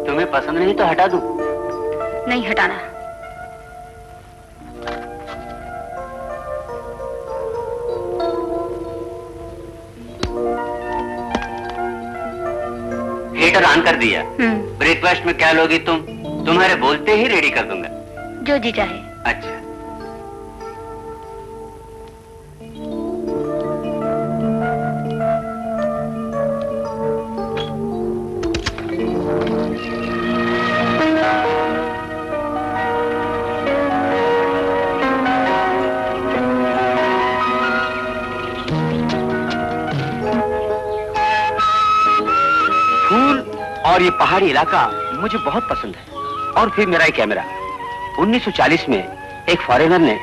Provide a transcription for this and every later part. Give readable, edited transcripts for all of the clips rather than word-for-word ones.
तुम्हें पसंद नहीं तो हटा दूं? नहीं हटाना। हीटर ऑन कर दिया। ब्रेकफास्ट में क्या लोगी तुम? तुम्हारे बोलते ही रेडी कर दूंगा। जो जी चाहे। अच्छा। और ये पहाड़ी इलाका मुझे बहुत पसंद है। और फिर मेरा एक कैमरा। 1940 में एक फॉरेनर ने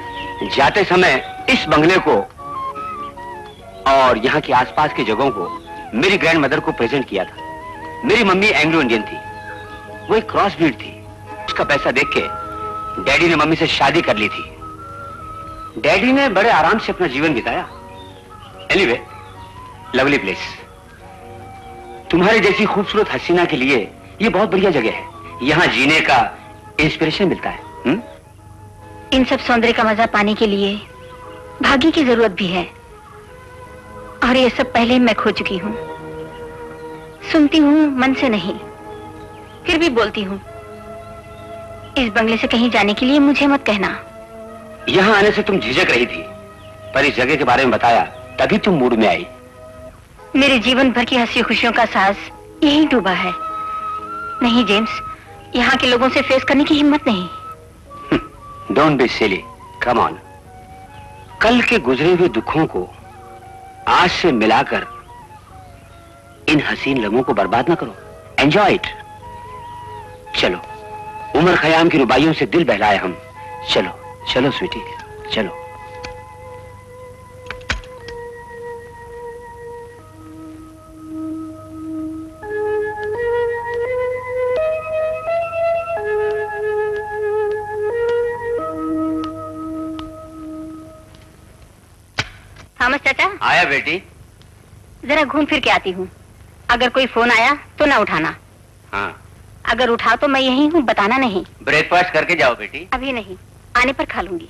जाते समय इस बंगले को और यहाँ के आसपास की जगहों को मेरी ग्रैंड मदर को प्रेजेंट किया था। मेरी मम्मी एंग्लो इंडियन थी, वो एक क्रॉस ब्रीड थी। उसका पैसा देख के डैडी ने मम्मी से शादी कर ली थी। डैडी ने बड़े आराम से अपना जीवन बिताया। Anyway, lovely place. तुम्हारी जैसी खूबसूरत हसीना के लिए ये बहुत बढ़िया जगह है। यहाँ जीने का इंस्पिरेशन मिलता है। इन सब सौंदर्य का मजा पाने के लिए भाग्य की जरूरत भी है, और ये सब पहले मैं खो चुकी हूँ। सुनती हूँ मन से नहीं, फिर भी बोलती हूँ। इस बंगले से कहीं जाने के लिए मुझे मत कहना। यहाँ आने से तुम झिझक रही थी, पर इस जगह के बारे में बताया तभी तुम मूड में आई। मेरे जीवन भर की हंसी खुशियों का सांस यहीं डूबा है। नहीं जेम्स, यहाँ के लोगों से फेस करने की हिम्मत नहीं। Don't be silly, come on. कल के गुजरे हुए दुखों को आज से मिलाकर इन हसीन लम्हों को बर्बाद ना करो। Enjoy it. चलो, उमर खयाम की रुबाइयों से दिल बहलाए हम। चलो चलो स्वीटी, चलो। थॉमस चाचा। आया बेटी। जरा घूम फिर के आती हूँ। अगर कोई फोन आया तो ना उठाना। हाँ। अगर उठा तो मैं यही हूँ, बताना नहीं। ब्रेकफास्ट करके जाओ बेटी। अभी नहीं, आने पर खा लूंगी।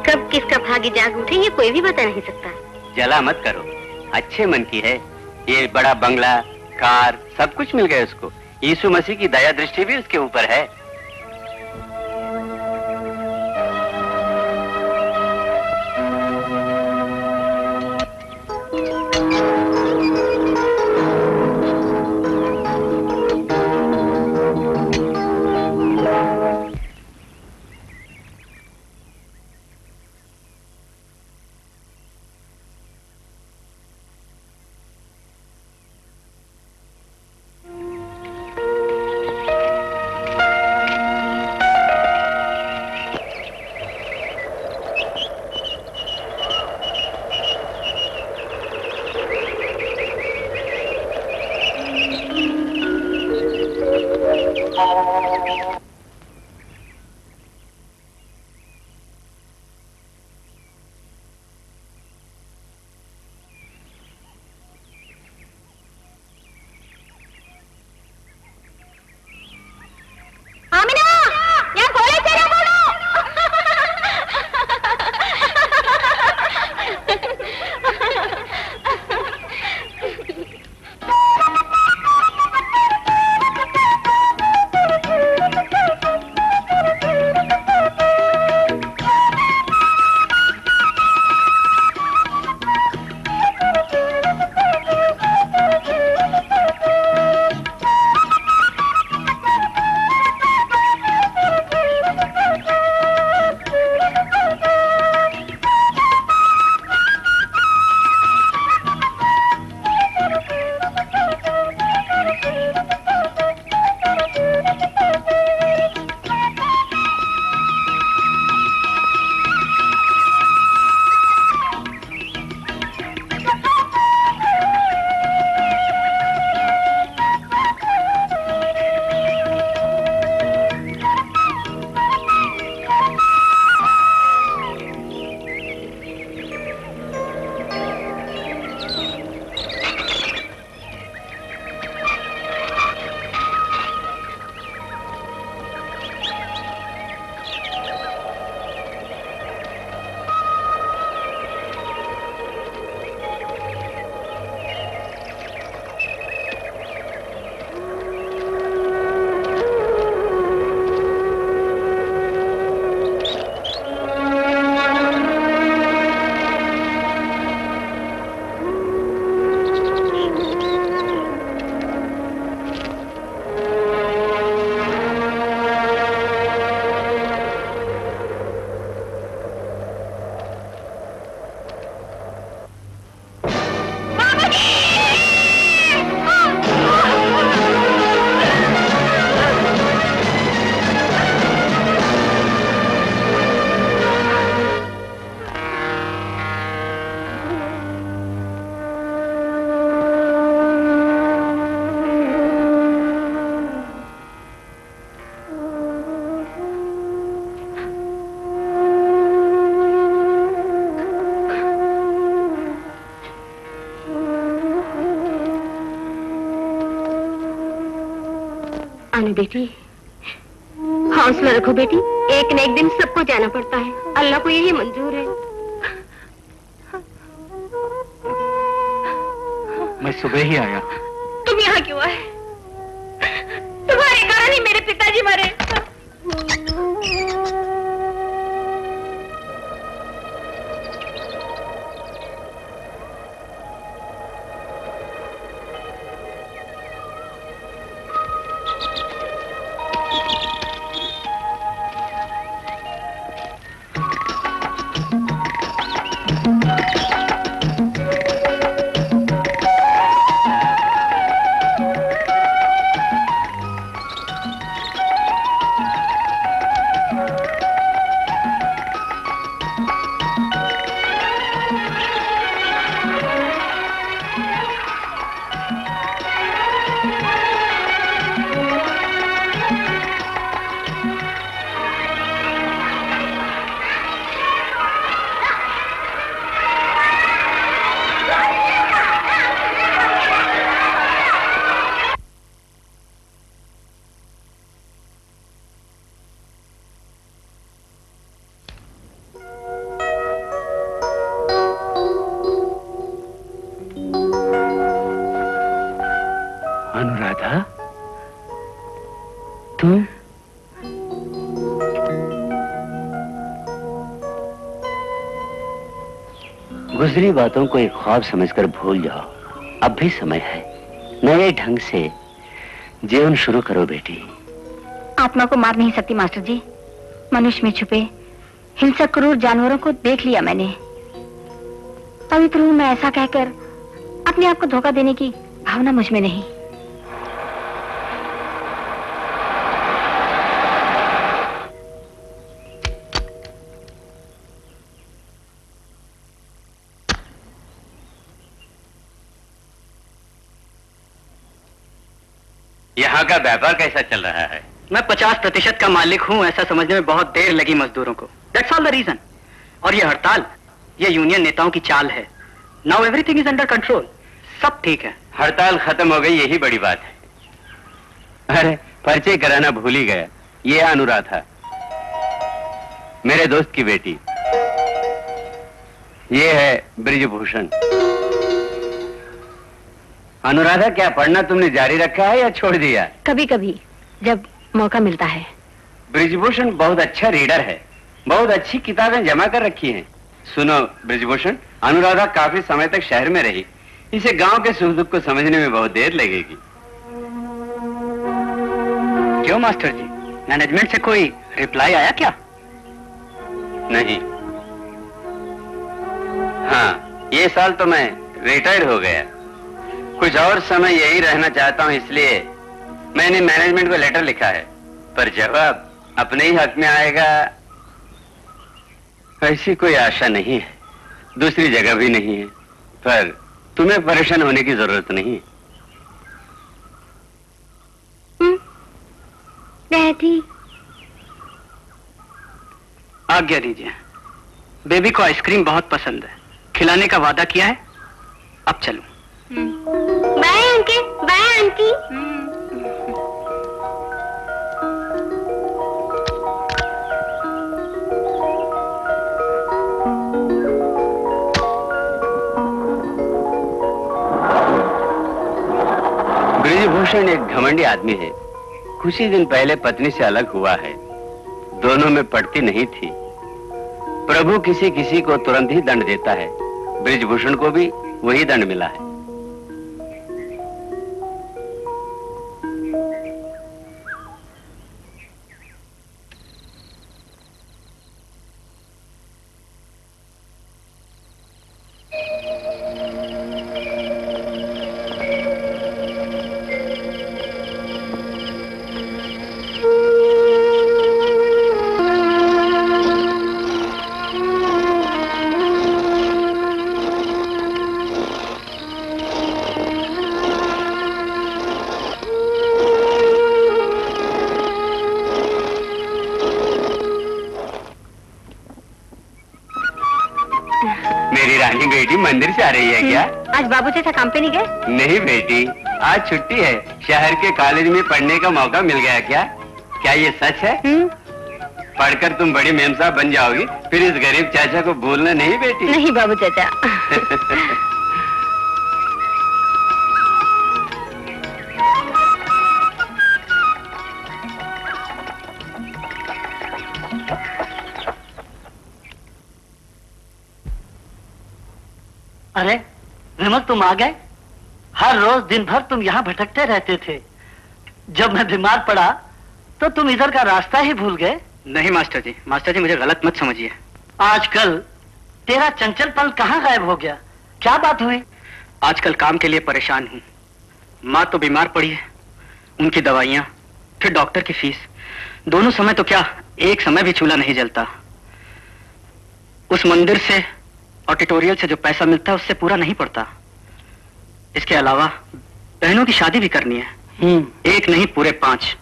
कब किसका भाग्य जाग उठे ये कोई भी बता नहीं सकता। जला मत करो, अच्छे मन की है। ये बड़ा बंगला, कार, सब कुछ मिल गया उसको। यीशु मसीह की दया दृष्टि भी उसके ऊपर है। जाने बेटी, हौसला रखो बेटी, एक न एक दिन सबको जाना पड़ता है, अल्लाह को यही मंजूर है। मैं सुबह ही आया। तुम यहाँ क्यों आए? तुम्हारे कारण ही मेरे पिताजी मरे। अनुराधा, तुम? गुजरी बातों को एक ख्वाब समझकर भूल जाओ, अब भी समय है। नए ढंग से जीवन शुरू करो बेटी। आत्मा को मार नहीं सकती मास्टर जी। मनुष्य में छुपे हिंसक क्रूर जानवरों को देख लिया मैंने। पवित्र हूं मैं ऐसा कहकर अपने आप को धोखा देने की भावना मुझ में नहीं। यहाँ का व्यापार कैसा चल रहा है? मैं 50% का मालिक हूँ, ऐसा समझने में बहुत देर लगी मजदूरों को। That's all the reason। और ये हड़ताल, ये यूनियन नेताओं की चाल है। Now everything is under control। सब ठीक है। हड़ताल खत्म हो गई, यही बड़ी बात है। अरे परिचय कराना भूल ही गया, ये अनुराधा, मेरे दोस्त की बेटी। ये है ब्रिजभूषण। अनुराधा, क्या पढ़ना तुमने जारी रखा है या छोड़ दिया? कभी कभी जब मौका मिलता है। ब्रिजभूषण बहुत अच्छा रीडर है, बहुत अच्छी किताबें जमा कर रखी हैं। सुनो ब्रिजभूषण, अनुराधा काफी समय तक शहर में रही, इसे गांव के सुख दुख को समझने में बहुत देर लगेगी। क्यों मास्टर जी, मैनेजमेंट से कोई रिप्लाई आया क्या? नहीं। हाँ, ये साल तो मैं रिटायर हो गया, कुछ और समय यही रहना चाहता हूँ, इसलिए मैंने मैनेजमेंट को लेटर लिखा है, पर जवाब अपने ही हक में आएगा ऐसी कोई आशा नहीं है। दूसरी जगह भी नहीं है, पर तुम्हें परेशान होने की जरूरत नहीं। डैडी, आज्ञा दीजिए। बेबी को आइसक्रीम बहुत पसंद है, खिलाने का वादा किया है, अब चलूं। Bye uncle, bye aunty. Brijbhushan एक घमंडी आदमी है। कुछ ही दिन पहले पत्नी से अलग हुआ है, दोनों में पड़ती नहीं थी। प्रभु किसी किसी को तुरंत ही दंड देता है, ब्रिजभूषण को भी वही दंड मिला है। मेरी रानी बेटी मंदिर से आ रही है क्या? आज बाबू से काम पे नहीं गए? नहीं बेटी, आज छुट्टी है, शहर के कॉलेज में पढ़ने का मौका मिल गया क्या? क्या ये सच है? पढ़कर तुम बड़ी मेम साहब बन जाओगी, फिर इस गरीब चाचा को भूलना नहीं बेटी। नहीं बाबू चाचा। अरे विमल, तुम आ गए? हर रोज दिन भर तुम यहाँ भटकते रहते थे। जब मैं बीमार पड़ा तो तुम इधर का रास्ता ही भूल गए। नहीं मास्टर जी मुझे गलत मत समझिए। आजकल तेरा चंचलपन कहाँ गायब हो गया? क्या बात हुई? आजकल काम के लिए परेशान हूँ। माँ तो बीमार पड़ी है, उनकी दवाइयाँ, फिर डॉक्टर की फीस, दोनों समय तो क्या एक समय भी चूल्हा नहीं जलता। उस मंदिर से और ट्यूटोरियल से जो पैसा मिलता है उससे पूरा नहीं पड़ता। इसके अलावा बहनों की शादी भी करनी है। एक नहीं पूरे 5।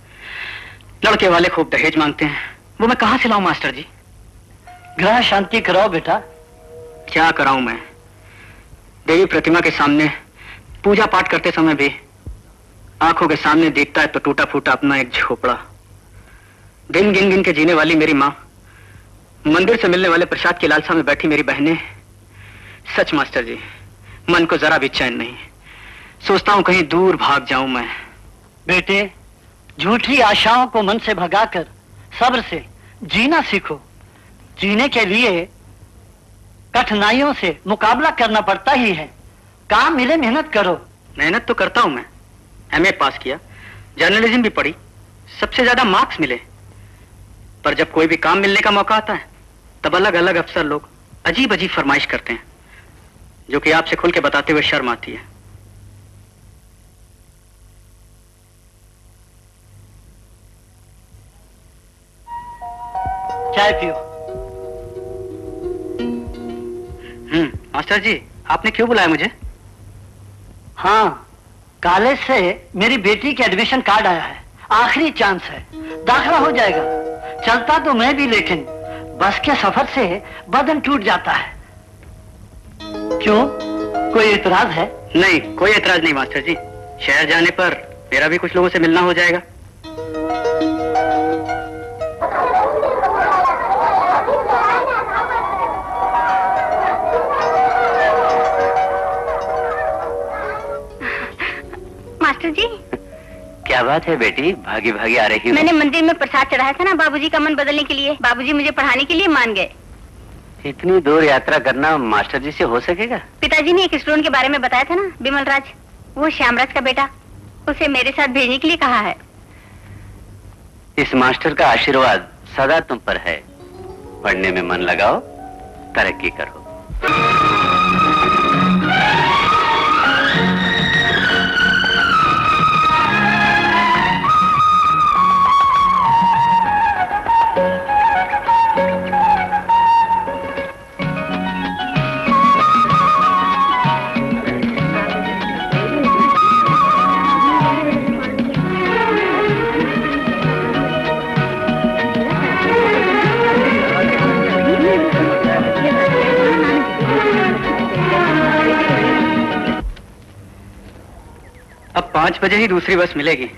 लड़के वाले खूब दहेज मांगते हैं, वो मैं कहां से लाऊं मास्टर जी? ग्रह शांति कराओ बेटा। क्या कराऊं मैं? देवी प्रतिमा के सामने पूजा पाठ करते समय भी आंखों के सामने दिखता है तो टूटा फूटा अपना एक झोपड़ा। दिन गिन गिन के जीने वाली मेरी माँ, मंदिर से मिलने वाले प्रसाद की लालसा में बैठी मेरी बहनें। सच मास्टर जी, मन को जरा भी चैन नहीं। सोचता हूं कहीं दूर भाग जाऊं मैं। बेटे, झूठी आशाओं को मन से भगाकर सब्र से जीना सीखो। जीने के लिए कठिनाइयों से मुकाबला करना पड़ता ही है। काम मिले मेहनत करो। मेहनत तो करता हूं मैं। एमए पास किया, जर्नलिज्म भी पढ़ी, सबसे ज्यादा मार्क्स मिले। पर जब कोई भी काम मिलने का मौका आता है तब अलग अलग अफसर लोग अजीब अजीब फरमाइश करते हैं, जो कि आपसे खुल के बताते हुए शर्म आती है। चाय पियो। मास्टर जी, आपने क्यों बुलाया मुझे? हाँ, कॉलेज से मेरी बेटी के एडमिशन कार्ड आया है। आखिरी चांस है, दाखिला हो जाएगा। चलता तो मैं भी, लेकिन बस के सफर से बदन टूट जाता है। क्यों, कोई एतराज है? नहीं, कोई एतराज नहीं मास्टर जी। शहर जाने पर मेरा भी कुछ लोगों से मिलना हो जाएगा। मास्टर जी, क्या बात है बेटी, भागी भागी आ रही हो? मैंने मंदिर में प्रसाद चढ़ाया था ना बाबूजी का मन बदलने के लिए। बाबूजी मुझे पढ़ाने के लिए मान गए। इतनी दूर यात्रा करना मास्टर जी से हो सकेगा? पिताजी ने एक स्टूडेंट के बारे में बताया था ना, बिमल राज, वो श्यामराज का बेटा। उसे मेरे साथ भेजने के लिए कहा है। इस मास्टर का आशीर्वाद सदा तुम पर है। पढ़ने में मन लगाओ, तरक्की करो। अब 5 बजे ही दूसरी बस मिलेगी।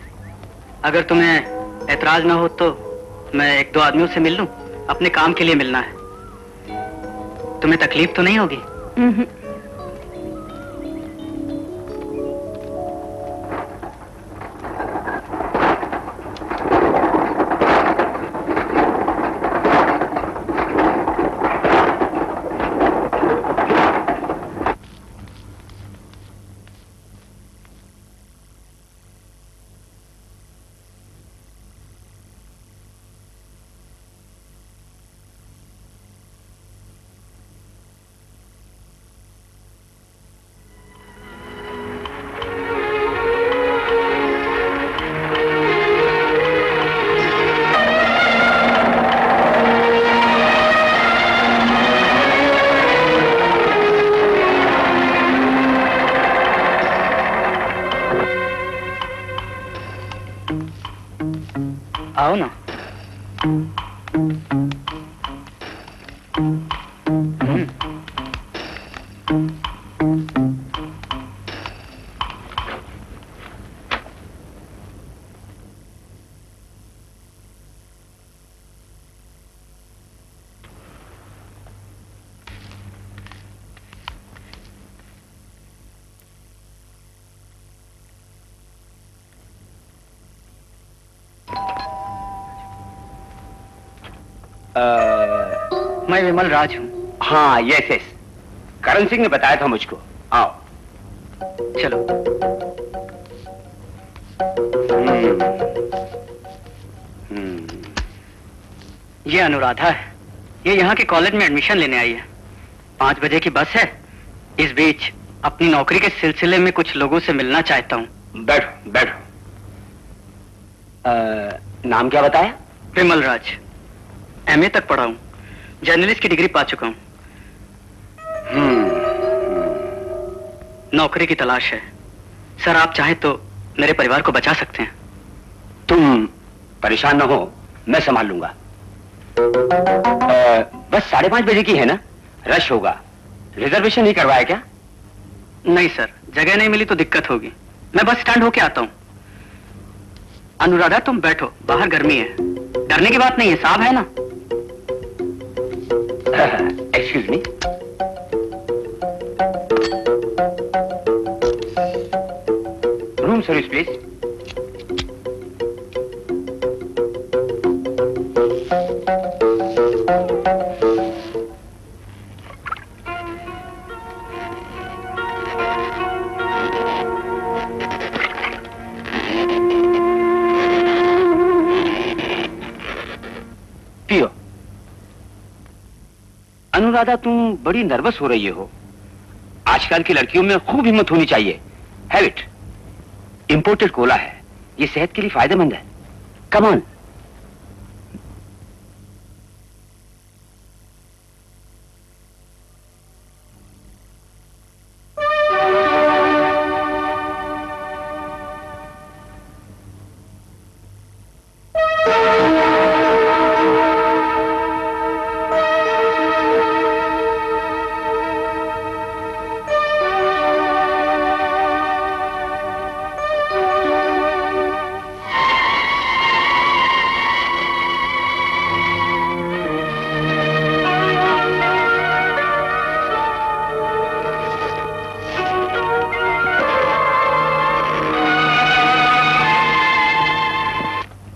अगर तुम्हें ऐतराज ना हो तो मैं 1-2 आदमियों से मिल लूं। अपने काम के लिए मिलना है। तुम्हें तकलीफ तो नहीं होगी? आओ ना। मैं विमल राज हूँ। हाँ, यस यस, करण सिंह ने बताया था मुझको। आओ। चलो। ये अनुराधा है, ये यहाँ के कॉलेज में एडमिशन लेने आई है। 5 बजे की बस है। इस बीच अपनी नौकरी के सिलसिले में कुछ लोगों से मिलना चाहता हूँ। बैठो बैठो। नाम क्या बताया? विमल राज। एमए तक पढ़ा हूँ, जर्नलिस्ट की डिग्री पा चुका हूँ। नौकरी की तलाश है। सर, आप चाहें तो मेरे परिवार को बचा सकते हैं। तुम परेशान न हो, मैं संभाल लूंगा। बस 5:30 बजे की है ना? रश होगा। रिजर्वेशन नहीं करवाया क्या? नहीं सर, जगह नहीं मिली तो दिक्कत होगी। मैं बस स्टैंड होके आता हूँ। अनुराधा, तुम बैठो, बाहर गर्मी है। डरने की बात नहीं है, साहब है ना। Excuse me. Room service please. पियो। अनुराधा, तुम बड़ी नर्वस हो रही हो। आजकल की लड़कियों में खूब हिम्मत होनी चाहिए। Have it. इंपोर्टेड कोला है, ये सेहत के लिए फायदेमंद है। Come on.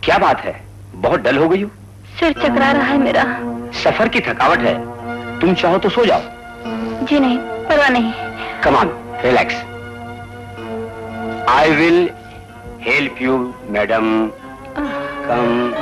क्या बात है, बहुत डल हो गई हो? सिर चकरा रहा है मेरा। सफर की थकावट है, तुम चाहो तो सो जाओ। जी नहीं, परवाह नहीं। Come on, relax. I will help you madam. Come.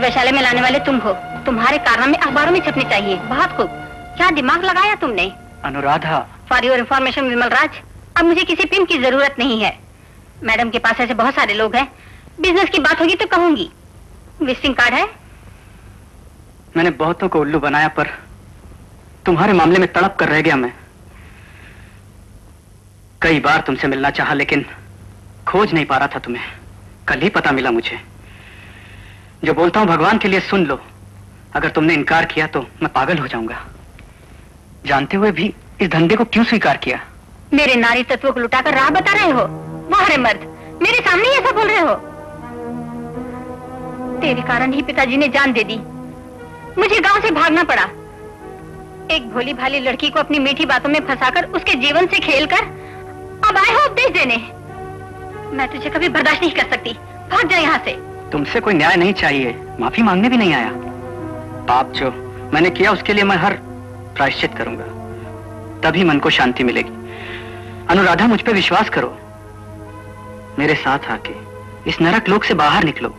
Vaishali में लाने वाले तुम हो। तुम्हारे कारनामे अखबारों में छपने चाहिए। बहुत खूब, क्या दिमाग लगाया तुमने। अनुराधा। फॉर योर इन्फॉर्मेशन विमल राज, अब मुझे किसी पिंप की जरूरत नहीं है। मैडम के पास ऐसे बहुत सारे लोग हैं। बिजनेस की बात होगी तो कहूंगी। विजिटिंग कार्ड है? मैंने बहुतों को उल्लू बनाया, पर तुम्हारे मामले में तड़प कर रह गया मैं। कई बार तुमसे मिलना चाहा, लेकिन खोज नहीं पा रहा था तुम्हें। कल ही पता मिला मुझे। जो बोलता हूं भगवान के लिए सुन लो। अगर तुमने इनकार किया तो मैं पागल हो जाऊंगा। जानते हुए भी इस धंधे को क्यों स्वीकार किया? मेरे नारी तत्वों को लुटाकर राह बता रहे हो। वाह रे मर्द, मेरे सामने ही ऐसा बोल रहे हो। तेरे कारण ही पिताजी ने जान दे दी। मुझे गांव से भागना पड़ा। एक भोली भाली लड़की को अपनी मीठी बातों में फंसाकर उसके जीवन से खेलकर अब आए हो उपदेश देने। मैं तुझे कभी बर्दाश्त नहीं कर सकती। भाग जा यहाँ से। तुमसे कोई न्याय नहीं चाहिए, माफी मांगने भी नहीं आया। पाप जो मैंने किया उसके लिए मैं हर प्रायश्चित करूंगा, तभी मन को शांति मिलेगी। अनुराधा, मुझ पे विश्वास करो। मेरे साथ आके इस नरक लोक से बाहर निकलो।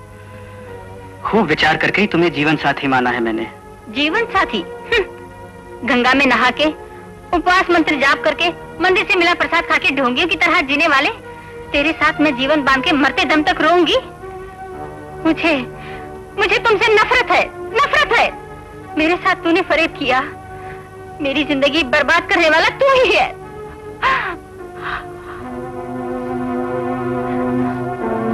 खूब विचार करके ही तुम्हें जीवन साथी माना है मैंने। जीवन साथी? गंगा में नहा के, उपवास मंत्र जाप करके, मंदिर से मिला प्रसाद खा के ढोंगियों की तरह जीने वाले तेरे साथ मैं जीवन बांध के मरते दम तक रोऊंगी? मुझे तुमसे नफरत है, नफरत है। मेरे साथ तूने फरेब किया। मेरी जिंदगी बर्बाद करने वाला तू ही है।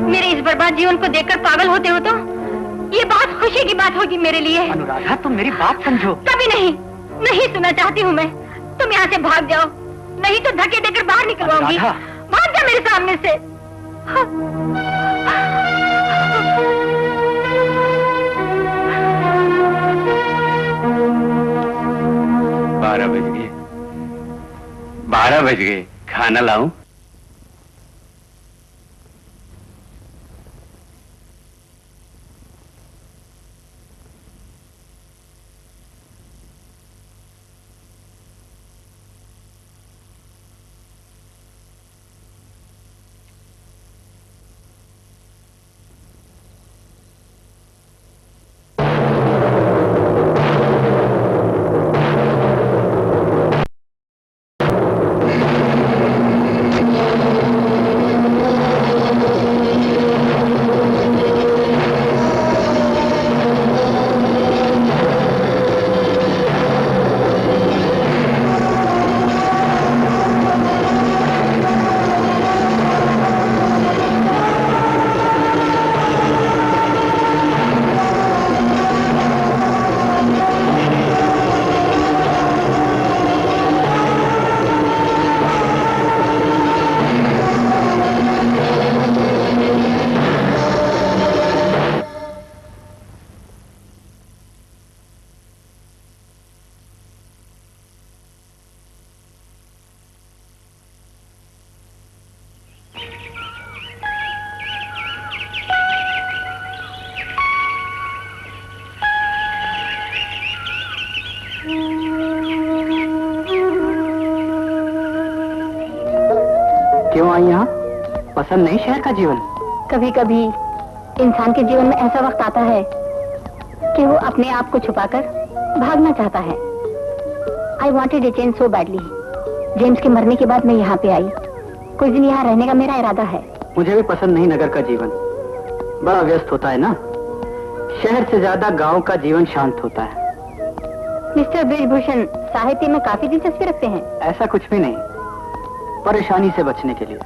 मेरे इस बर्बाद जीवन को देखकर पागल होते हो तो ये बहुत खुशी की बात होगी मेरे लिए। अनुराधा, तुम मेरी बात समझो। कभी नहीं, नहीं सुना चाहती हूँ मैं। तुम यहाँ से भाग जाओ, नहीं तो धक्के देकर बाहर निकलवाऊंगी। भाग जा मेरे सामने से। 12 बज गए। 12 बज गए। खाना लाऊं? क्यों आई यहाँ? पसंद नहीं शहर का जीवन? कभी कभी इंसान के जीवन में ऐसा वक्त आता है कि वो अपने आप को छुपाकर भागना चाहता है। I wanted A change so badly. James के मरने के बाद मैं यहाँ पे आई। कुछ दिन यहाँ रहने का मेरा इरादा है। मुझे भी पसंद नहीं नगर का जीवन, बड़ा व्यस्त होता है ना। शहर से ज्यादा गांव का जीवन शांत होता है। मिस्टर ब्रिजभूषण साहित्य में काफी दिलचस्पी रखते हैं। ऐसा कुछ भी नहीं, परेशानी से बचने के लिए।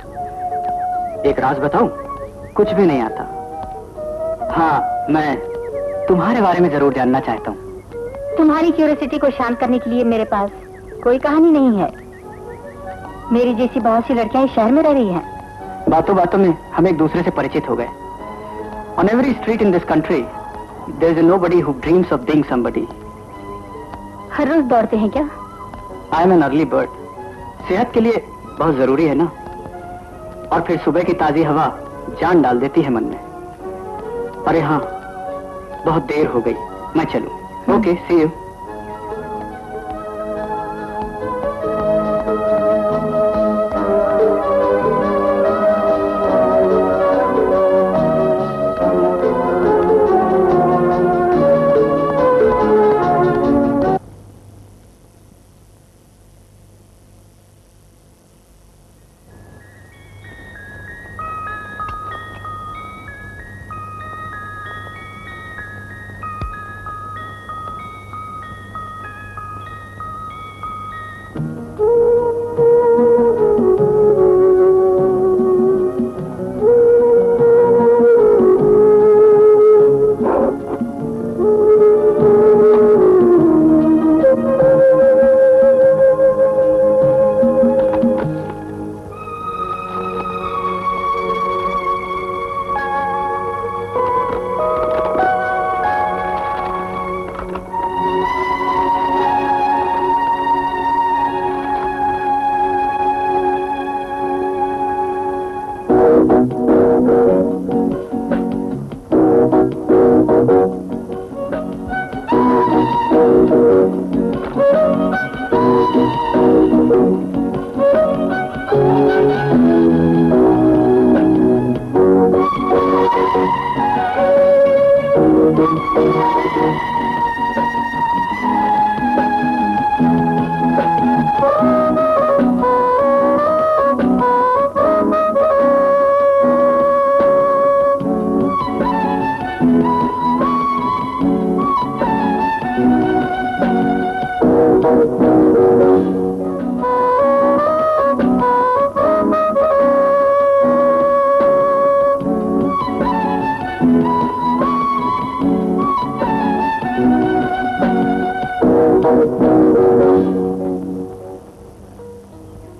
एक राज बताऊं? कुछ भी नहीं आता। हाँ, मैं तुम्हारे बारे में जरूर जानना चाहता हूँ। तुम्हारी क्यूरियोसिटी को शांत करने के लिए मेरे पास कोई कहानी नहीं है। मेरी जैसी बहुत सी लड़कियां इस शहर में रह रही हैं। बातों बातों में हम एक दूसरे से परिचित हो गए। On every street in this country there is nobody who dreams of being somebody. हर रोज दौड़ते हैं क्या? I am an early bird. सेहत के लिए बहुत जरूरी है ना। और फिर सुबह की ताजी हवा जान डाल देती है मन में। अरे हाँ, बहुत देर हो गई, मैं चलूं। Okay, see you.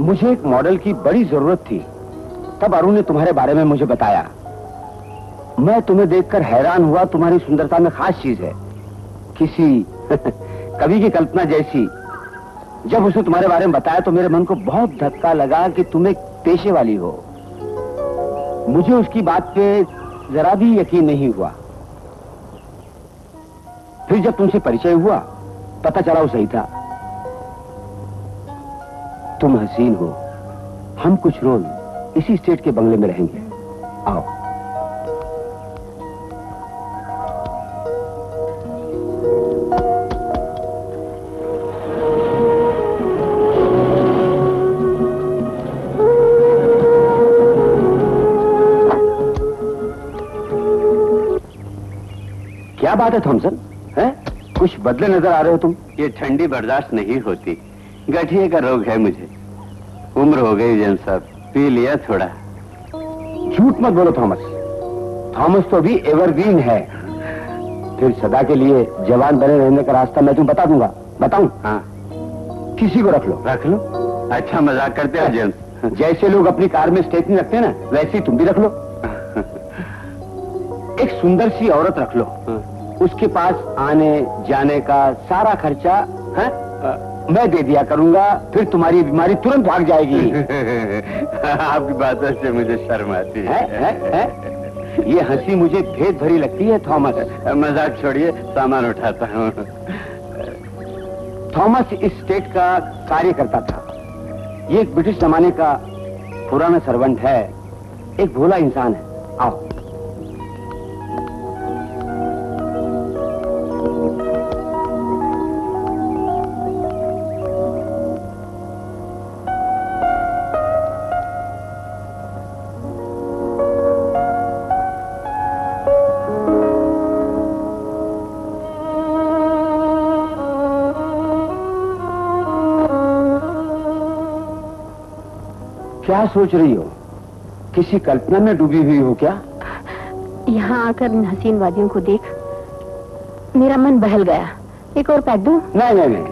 मुझे एक मॉडल की बड़ी जरूरत थी, तब अरुण ने तुम्हारे बारे में मुझे बताया। मैं तुम्हें देखकर हैरान हुआ। तुम्हारी सुंदरता में खास चीज है, किसी कवि की कल्पना जैसी। जब उसने तुम्हारे बारे में बताया तो मेरे मन को बहुत धक्का लगा कि तुम एक पेशे वाली हो। मुझे उसकी बात पे जरा भी यकीन नहीं हुआ। फिर जब तुमसे परिचय हुआ पता चला वो सही था। तुम हसीन हो। हम कुछ रोज इसी स्टेट के बंगले में रहेंगे। आओ। क्या बात है थॉमसन? हैं? कुछ बदले नजर आ रहे हो तुम। ये ठंडी बर्दाश्त नहीं होती, गठिए का रोग है मुझे। उम्र हो गई जन साहब, पी लिया थोड़ा। झूठ मत बोलो थॉमस। थॉमस तो अभी एवरग्रीन है। फिर सदा के लिए जवान बने रहने का रास्ता मैं तुम्हें बता दूंगा। बताऊं? हाँ। किसी को रख लो। रख लो? अच्छा मजाक करते हो जेम्स। जैसे लोग अपनी कार में स्टेपनी रखते हैं ना, वैसे ही तुम भी रख लो। एक सुंदर सी औरत रख लो। उसके पास आने जाने का सारा खर्चा है मैं दे दिया करूंगा। फिर तुम्हारी बीमारी तुरंत भाग जाएगी। आपकी बातों से मुझे शर्म आती है। ये हंसी मुझे भेद भरी लगती है थॉमस। मजाक छोड़िए, सामान उठाता हूँ। थॉमस इस स्टेट का कार्य करता था। ये एक ब्रिटिश जमाने का पुराना सर्वेंट है, एक भोला इंसान है। आओ। क्या सोच रही हो? किसी कल्पना में डूबी हुई हो क्या? यहाँ आकर इन हसीन वादियों को देख मेरा मन बहल गया। एक और पैक दूं? नहीं नहीं नहीं,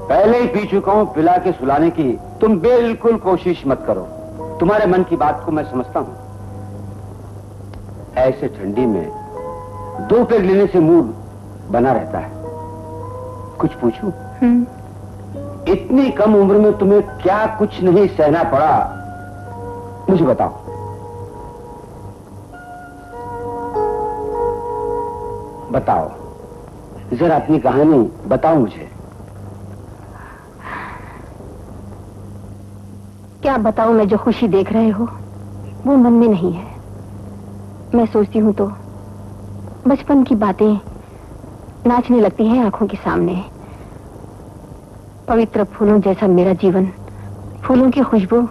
पहले ही पी चुका हूँ। पिला के सुलाने की तुम बिल्कुल कोशिश मत करो। तुम्हारे मन की बात को मैं समझता हूँ। ऐसे ठंडी में 2 पैग लेने से मूड बना रहता है। कुछ पूछूं? इतनी कम उम्र में तुम्हें क्या कुछ नहीं सहना पड़ा, मुझे बताओ। बताओ जरा अपनी कहानी बताओ मुझे। क्या बताऊं मैं? जो खुशी देख रहे हो वो मन में नहीं है। मैं सोचती हूं तो बचपन की बातें नाचने लगती हैं आंखों के सामने। पवित्र फूलों जैसा मेरा जीवन, फूलों की खुशबू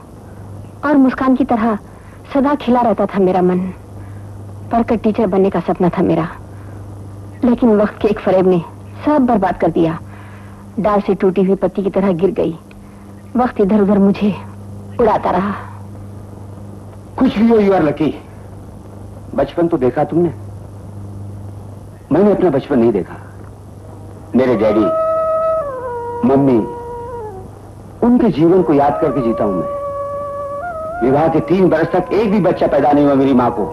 और मुस्कान की तरह सदा खिला रहता था मेरा मन। पढ़कर टीचर बनने का सपना था मेरा, लेकिन वक्त के एक फरेब ने सब बर्बाद कर दिया। डाल से टूटी हुई पत्ती की तरह गिर गई। वक्त इधर उधर मुझे उड़ाता रहा। कुछ भी हो, यू आर लकी। बचपन तो देखा तुमने? मैंने अपना बचपन नहीं देखा। मेरे डैडी मम्मी, उनके जीवन को याद करके जीता हूं मैं। विवाह के 3 बरस तक एक भी बच्चा पैदा नहीं हुआ मेरी मां को।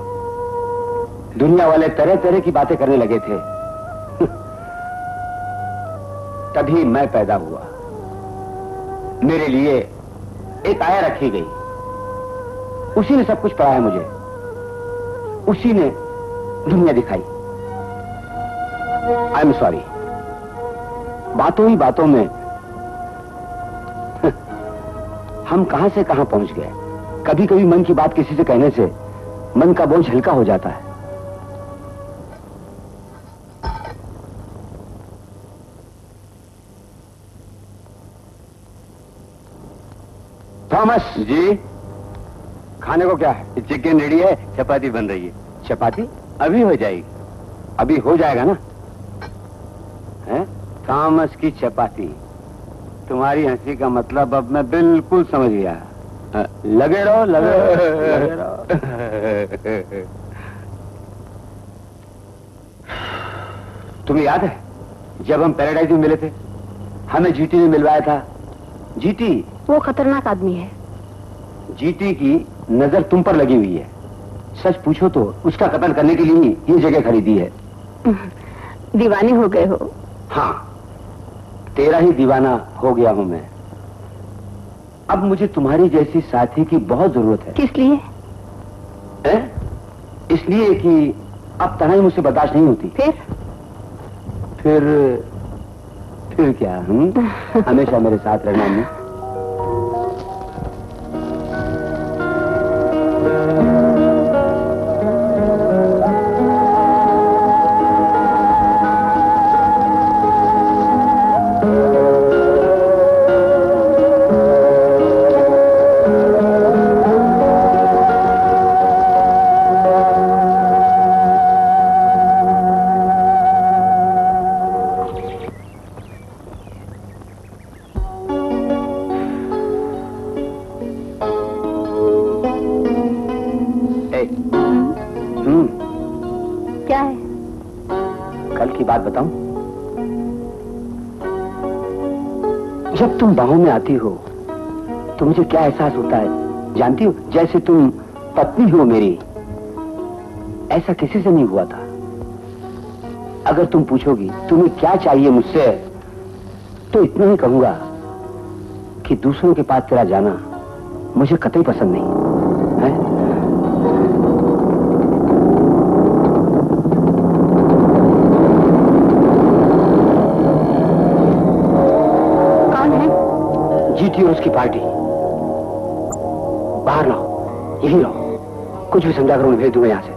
दुनिया वाले तरह तरह की बातें करने लगे थे। तभी मैं पैदा हुआ। मेरे लिए एक आया रखी गई। उसी ने सब कुछ पढ़ाया मुझे। उसी ने दुनिया दिखाई। आई एम सॉरी। बातों ही बातों में हम कहां से कहां पहुंच गए। कभी कभी मन की बात किसी से कहने से मन का बोझ हल्का हो जाता है। थॉमस जी, खाने को क्या है? चिकन रेडी है, चपाती बन रही है। चपाती अभी हो जाएगी। अभी हो जाएगा ना? है थॉमस की चपाती। तुम्हारी हंसी का मतलब अब मैं बिल्कुल समझ गया। लगे रहो, लगे रहो। तुम्हें याद है जब हम पैराडाइज में मिले थे, हमें जीटी ने मिलवाया था। जीटी वो खतरनाक आदमी है। जीटी की नजर तुम पर लगी हुई है। सच पूछो तो उसका कत्ल करने के लिए ये जगह खरीदी है। दीवानी हो गए हो? हाँ, तेरा ही दीवाना हो गया हूं मैं। अब मुझे तुम्हारी जैसी साथी की बहुत जरूरत है। किस लिए? इसलिए कि अब तन्हाई मुझसे बर्दाश्त नहीं होती। फिर क्या? हमेशा मेरे साथ रहना नहीं? क्या है? कल की बात बताऊं? जब तुम बाहों में आती हो तो मुझे क्या एहसास होता है जानती हो? जैसे तुम पत्नी हो मेरी। ऐसा किसी से नहीं हुआ था। अगर तुम पूछोगी तुम्हें क्या चाहिए मुझसे, तो इतना ही कहूंगा कि दूसरों के पास तेरा जाना मुझे कतई पसंद नहीं है। जीटी और उसकी पार्टी। बाहर रहो, यही रहो। कुछ भी समझा करो, भेज दूंगा यहाँ से।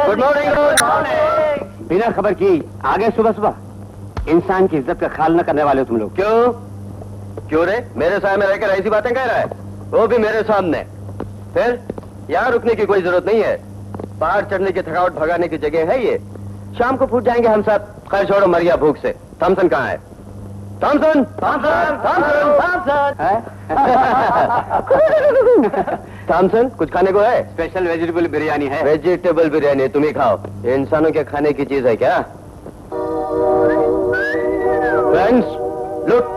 Good morning. बिना खबर की आगे सुबह सुबह इंसान की इज्जत का ख्याल न करने वाले हो तुम लोग। क्यों रे? मेरे सामने रहकर ऐसी बातें कह रहा है? वो भी मेरे सामने। फिर यहाँ रुकने की कोई जरूरत नहीं है। पहाड़ चढ़ने की थकावट भगाने की जगह है ये। शाम को फूट जाएंगे हम सब। खैर छोड़ो, मरिया भूख से। थॉमसन कहाँ है? थॉमसन! थॉमसन, कुछ खाने को है? स्पेशल वेजिटेबल बिरयानी है। वेजिटेबल बिरयानी तुम ही खाओ। ये इंसानों के खाने की चीज है क्या? Friends, look!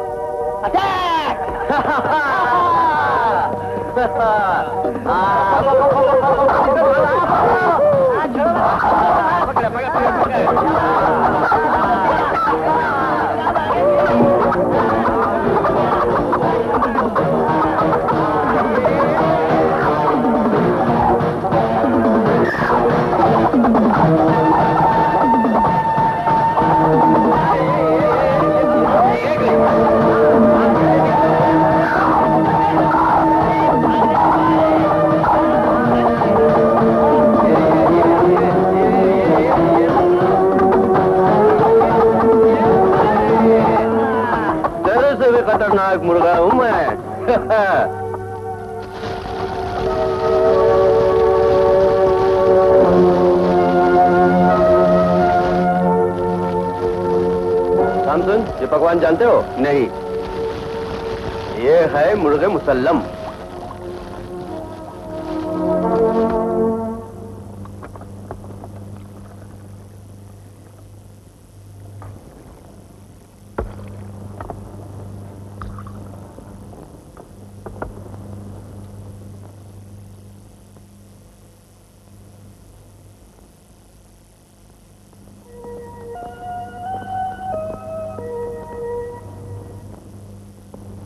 खतरनाक मुर्गा हूं मैं। थॉमसन, ये पकवान जानते हो? नहीं। ये है मुर्गे मुसल्लम।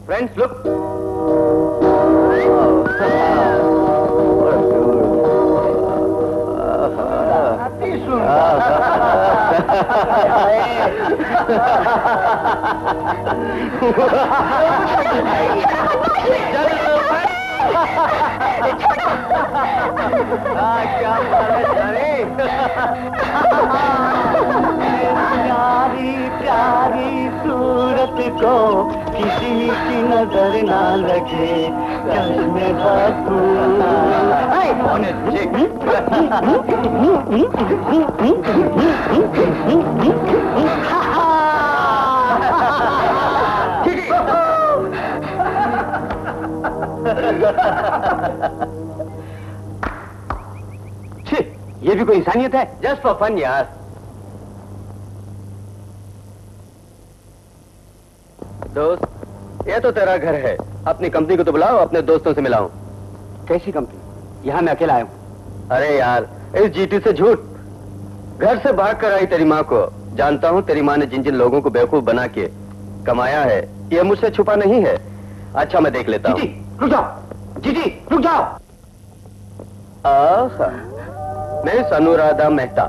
Friends, look. क्या प्यारी प्यारी सूरत को किसी की नजर ना लगे, चश्मे ये भी कोई इंसानियत है? जस्ट फॉर फन यार। दोस्त, ये तो तेरा घर है, अपनी कंपनी को तो बुलाओ, अपने दोस्तों से मिलाओ। कैसी कंपनी? यहाँ मैं अकेला आया हूँ। अरे यार, इस जीटी से झूठ। घर से भाग कर आई तेरी माँ को। जानता हूँ तेरी माँ ने जिन जिन लोगों को बेवकूफ बना के कमाया है, ये मुझसे छुपा नहीं है। अच्छा, मैं देख लेता हूँ। रुक जाओ, जीटी रुक जाओ। आहा, मिस अनुराधा मेहता।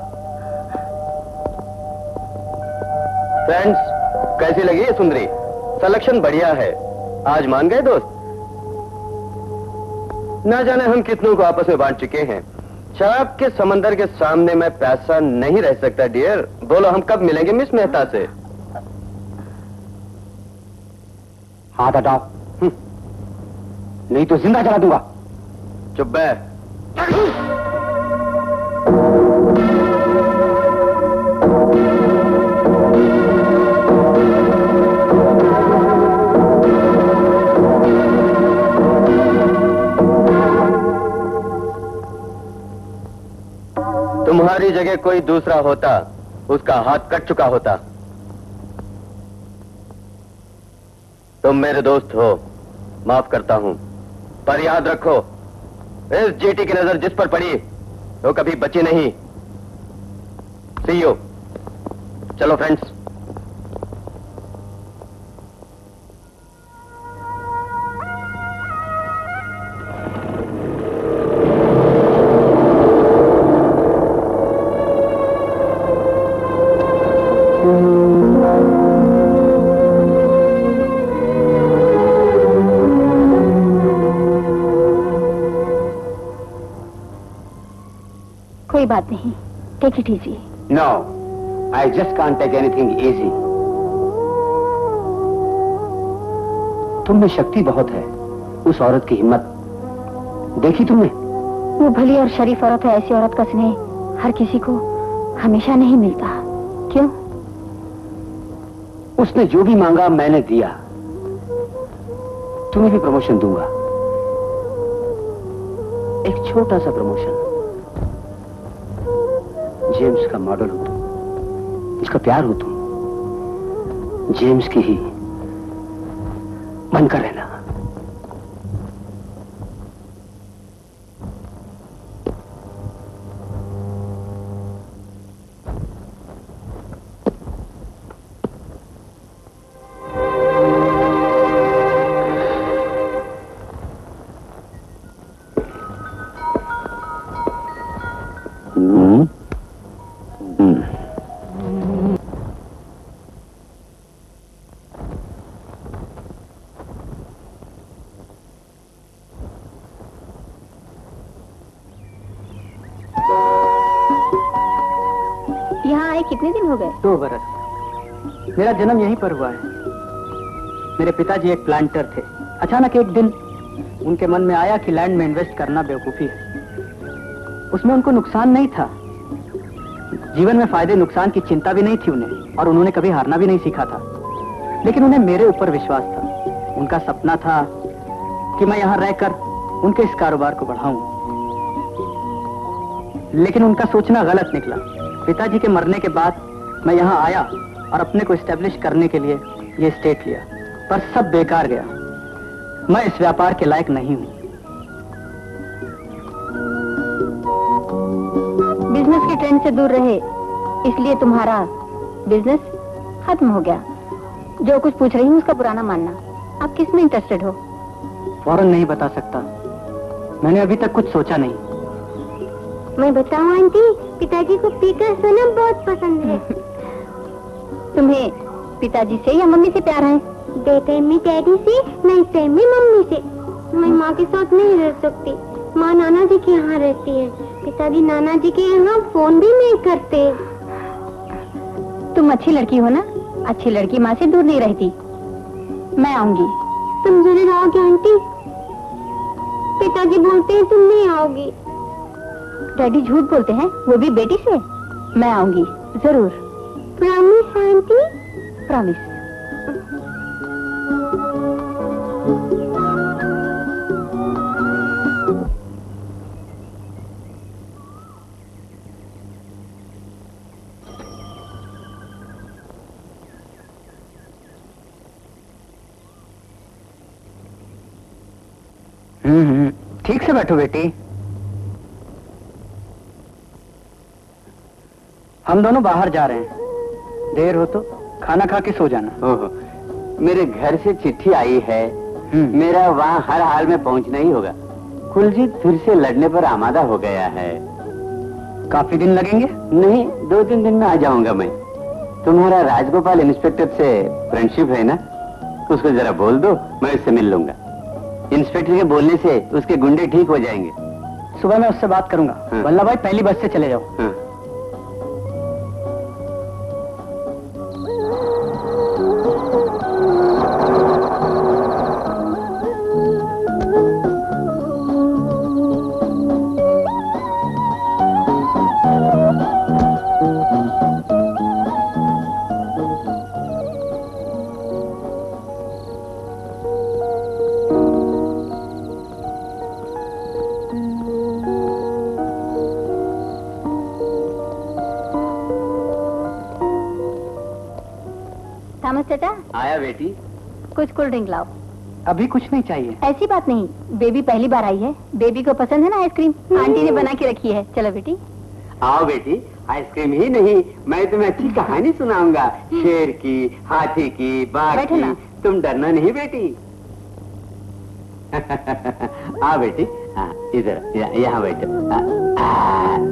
फ्रेंड्स, कैसी लगी ये सुंदरी? सिलेक्शन बढ़िया है। आज मान गए दोस्त? ना जाने हम कितनों को आपस में बांट चुके हैं। शराब के समंदर के सामने मैं प्यासा नहीं रह सकता डियर। बोलो, हम कब मिलेंगे मिस मेहता से? हाथ हटाओ, नहीं तो जिंदा जला दूंगा। चुप बैठ। तुम्हारी जगह कोई दूसरा होता, उसका हाथ कट चुका होता। तुम मेरे दोस्त हो, माफ करता हूं, पर याद रखो, इस जीटी की नजर जिस पर पड़ी वो कभी बची नहीं। See you. चलो फ्रेंड्स। कोई बात नहीं, take it easy. No, I just can't take anything easy. तुम में शक्ति बहुत है। उस औरत की हिम्मत देखी तुमने? वो भली और शरीफ औरत है। ऐसी औरत का स्नेह हर किसी को हमेशा नहीं मिलता। क्यों? उसने जो भी मांगा मैंने दिया। तुम्हें भी प्रमोशन दूंगा, एक छोटा सा प्रमोशन। जेम्स का मॉडल हो तुम, उसका प्यार हो तुम, जेम्स की ही बनकर रहना। कितने दिन हो गए? 2 बरस। मेरा जन्म यहीं पर हुआ है। मेरे पिताजी एक प्लांटर थे। अचानक एक दिन उनके मन में आया कि लैंड में इन्वेस्ट करना बेवकूफी है। उसमें उनको नुकसान नहीं था। जीवन में फायदे नुकसान की चिंता भी नहीं थी उन्हें, और उन्होंने कभी हारना भी नहीं सीखा था। लेकिन उन्हें मेरे ऊपर विश्वास था। उनका सपना था कि मैं यहाँ रहकर उनके इस कारोबार को बढ़ाऊं। लेकिन उनका सोचना गलत निकला। पिताजी के मरने के बाद मैं यहाँ आया और अपने को एस्टेब्लिश करने के लिए ये स्टेट लिया, पर सब बेकार गया। मैं इस व्यापार के लायक नहीं हूँ। बिजनेस के ट्रेंड से दूर रहे, इसलिए तुम्हारा बिजनेस खत्म हो गया। जो कुछ पूछ रही हूँ उसका पुराना मानना। आप किस में इंटरेस्टेड हो? फौरन नहीं बता सकता, मैंने अभी तक कुछ सोचा नहीं। मैं बताऊं आंटी, पिताजी को पीकर सोना बहुत पसंद है। तुम्हें पिताजी से या मम्मी से प्यार है? बेटे में डैडी से, नहीं प्रेम में मम्मी से। मैं माँ के साथ नहीं रह सकती। माँ नाना जी के यहाँ रहती है, पिताजी नाना जी के यहाँ फोन भी नहीं करते। तुम अच्छी लड़की हो ना, अच्छी लड़की माँ से दूर नहीं रहती। मैं आऊंगी। तुम जरूर आओगे आंटी? पिताजी बोलते हैं तुम नहीं आओगी। डैडी झूठ बोलते हैं, वो भी बेटी से। मैं आऊंगी जरूर। Promise aunty? प्रॉमिस। ठीक से बैठो बेटी। हम दोनों बाहर जा रहे हैं, देर हो तो खाना खा के सो जाना। ओहो, मेरे घर से चिट्ठी आई है। मेरा वहाँ हर हाल में पहुँचना ही होगा। कुलजीत फिर से लड़ने पर आमादा हो गया है। काफी दिन लगेंगे? नहीं, 2-3 दिन में आ जाऊंगा मैं। तुम्हारा राजगोपाल इंस्पेक्टर से फ्रेंडशिप है ना, उसको जरा बोल दो, मैं उससे मिल लूंगा। इंस्पेक्टर के बोलने से उसके गुंडे ठीक हो जाएंगे। सुबह मैं उससे बात करूंगा। हाँ। वल्लभ भाई पहली बस से चले जाओ। हाँ। थॉमस चाचा, आया बेटी? कुछ कोल्ड ड्रिंक लाओ। अभी कुछ नहीं चाहिए। ऐसी बात नहीं, बेबी पहली बार आई है, बेबी को पसंद है ना आइसक्रीम, आंटी ने बना के रखी है। चलो बेटी। आओ बेटी, आइसक्रीम ही नहीं, मैं तुम्हें अच्छी कहानी सुनाऊंगा। शेर की, हाथी की, बाघ बैठो की। ना। तुम डरना नहीं बेटी। आओ बेटी, हाँ, इधर यहाँ बैठो।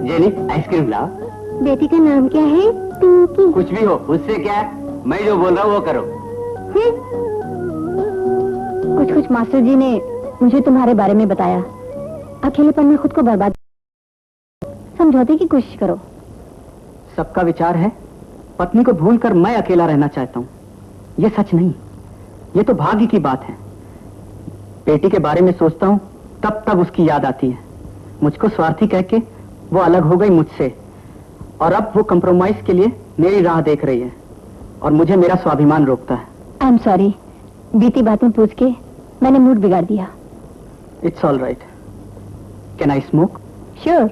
जेनी, आइसक्रीम लाओ। बेटी का नाम क्या है? पिंकी। कुछ भी हो, उससे क्या, मैं जो बोल रहा हूँ वो करो। कुछ मास्टर जी ने मुझे तुम्हारे बारे में बताया। अकेलेपन में खुद को बर्बाद, समझौते की कोशिश करो। सबका विचार है पत्नी को भूलकर मैं अकेला रहना चाहता हूँ। ये सच नहीं, ये तो भाग्य की बात है। बेटी के बारे में सोचता हूँ तब तब उसकी याद आती है। मुझको स्वार्थी कह के वो अलग हो गई मुझसे, और अब वो कंप्रोमाइज के लिए मेरी राह देख रही है, और मुझे मेरा स्वाभिमान रोकता है। आई एम सॉरी, बीती बातें पूछ के मैंने मूड बिगाड़ दिया। It's all right. Can I smoke? Sure.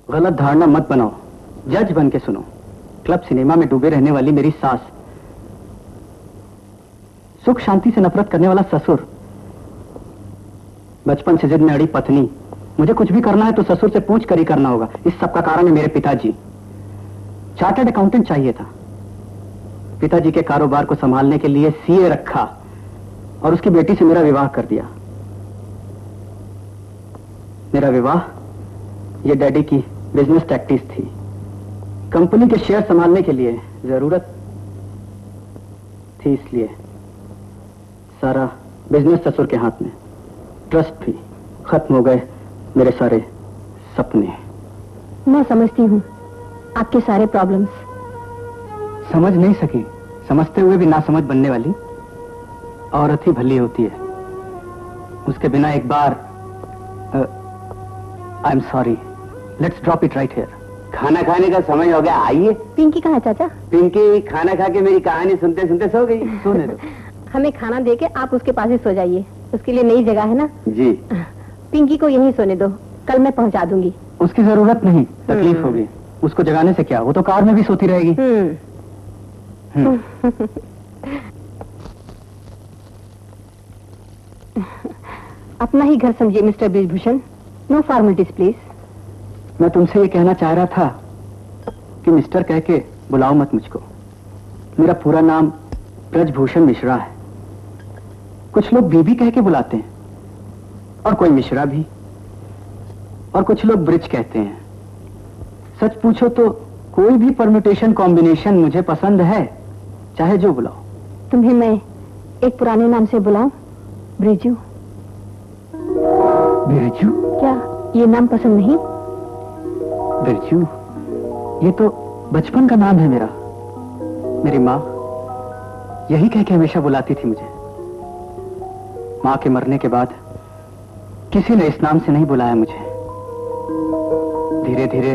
गलत धारणा मत बनाओ, जज बन के सुनो। क्लब सिनेमा में डूबे रहने वाली मेरी सास, सुख शांति से नफरत करने वाला ससुर, बचपन से जिद में अड़ी पत्नी। मुझे कुछ भी करना है तो ससुर से पूछ कर ही करना होगा। इस सब का कारण है मेरे पिताजी। चार्टर्ड अकाउंटेंट चाहिए था, पिताजी के कारोबार को संभालने के लिए सीए रखा, और उसकी बेटी से मेरा विवाह कर दिया। मेरा विवाह ये डैडी की बिजनेस टैक्टिस थी। कंपनी के शेयर संभालने के लिए जरूरत थी, इसलिए सारा बिजनेस ससुर के हाथ में। ट्रस्ट भी खत्म हो गए, मेरे सारे सपने। मैं समझती हूँ आपके सारे प्रॉब्लम्स। समझ नहीं सकी, समझते हुए भी ना समझ बनने वाली औरत ही भली होती है। उसके बिना एक बार I am sorry, let's drop it right here. खाना खाने का समय हो गया, आइए। पिंकी कहाँ है चाचा? पिंकी खाना खा के मेरी कहानी सुनते सुनते सो गई। सोने दो। हमें खाना देके आप उसके पास ही सो जाइए, उसके लिए नई जगह है ना। जी। पिंकी को यहीं सोने दो, कल मैं पहुंचा दूंगी। उसकी जरूरत नहीं, तकलीफ होगी। उसको जगाने से क्या, वो तो कार में भी सोती रहेगी। अपना ही घर समझिए mister Brijbhushan, no formalities please. मैं तुमसे ये कहना चाह रहा था कि मिस्टर कह के बुलाओ मत मुझको। मेरा पूरा नाम ब्रजभूषण मिश्रा है। कुछ लोग बीबी कह के बुलाते हैं, और कोई मिश्रा भी, और कुछ लोग ब्रिज कहते हैं। सच पूछो तो कोई भी परम्यूटेशन कॉम्बिनेशन मुझे पसंद है, चाहे जो बुलाओ। तुम्हें मैं एक पुराने नाम से बुलाऊं? ब्रिजू। बिरजू? क्या ये नाम पसंद नहीं? बिरजू, ये तो बचपन का नाम है मेरा। मेरी माँ यही कह के हमेशा बुलाती थी मुझे। माँ के मरने के बाद किसी ने इस नाम से नहीं बुलाया मुझे। धीरे धीरे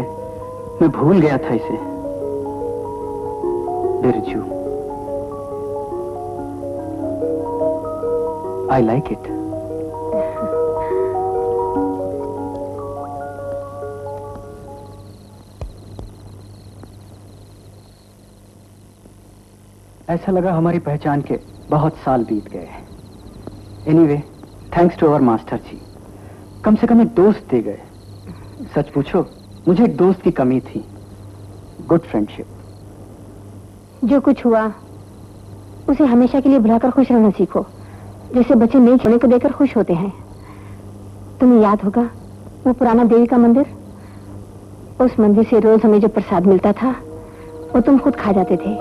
मैं भूल गया था इसे। Birju, I like it. ऐसा लगा हमारी पहचान के बहुत साल बीत गए हैं। Anyway, thanks to our master ji, कम से कम एक दोस्त दे गए। सच पूछो, मुझे एक दोस्त की कमी थी। Good friendship. जो कुछ हुआ उसे हमेशा के लिए भुलाकर खुश रहना सीखो, जैसे बच्चे नई खिलौने को देखकर खुश होते हैं। तुम्हें याद होगा वो पुराना देवी का मंदिर? उस मंदिर से रोज हमें जो प्रसाद मिलता था वो तुम खुद खा जाते थे,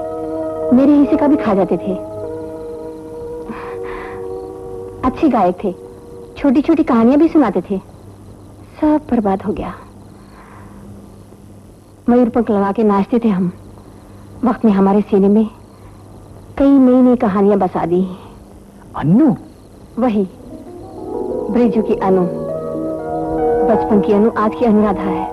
मेरे हिस्से का भी खा जाते थे। अच्छे गायक थे, छोटी छोटी कहानियां भी सुनाते थे। सब बर्बाद हो गया। मयूर पंख लगा के नाचते थे हम। वक्त ने हमारे सीने में कई नई नई कहानियां बसा दी। अन्नू? वही ब्रिजू की अनु। बचपन की अनु आज की अनुराधा है।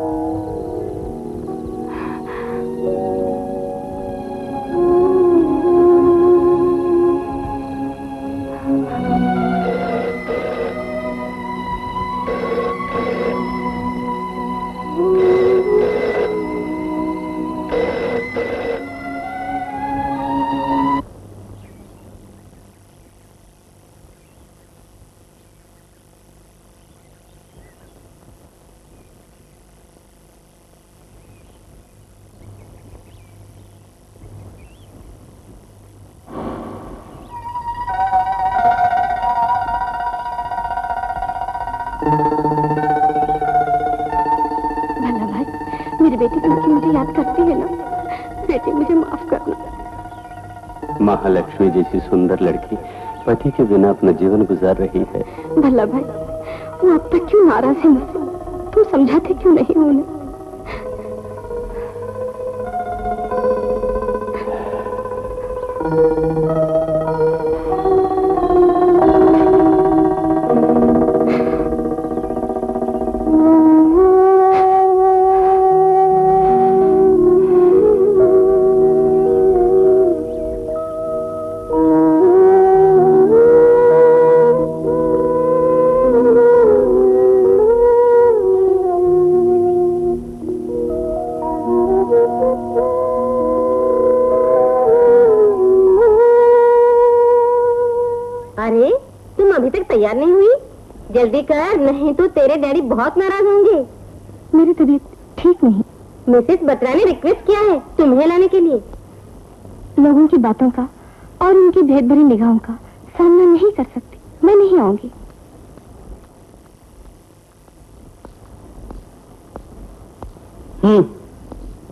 महालक्ष्मी जैसी सुंदर लड़की पति के बिना अपना जीवन गुजार रही है। भला भाई, वो अब तक क्यों नाराज है मुझसे? तू समझाते क्यों नहीं उन्हें? तैयार नहीं हुई? जल्दी कर, नहीं तो तेरे डैडी बहुत नाराज होंगे। मेरी तबीयत ठीक नहीं। मिसेस बत्रा ने रिक्वेस्ट किया है तुम्हें लाने के लिए। लोगों की बातों का और उनकी भेद भरी निगाहों का सामना नहीं कर सकती। मैं नहीं आऊंगी।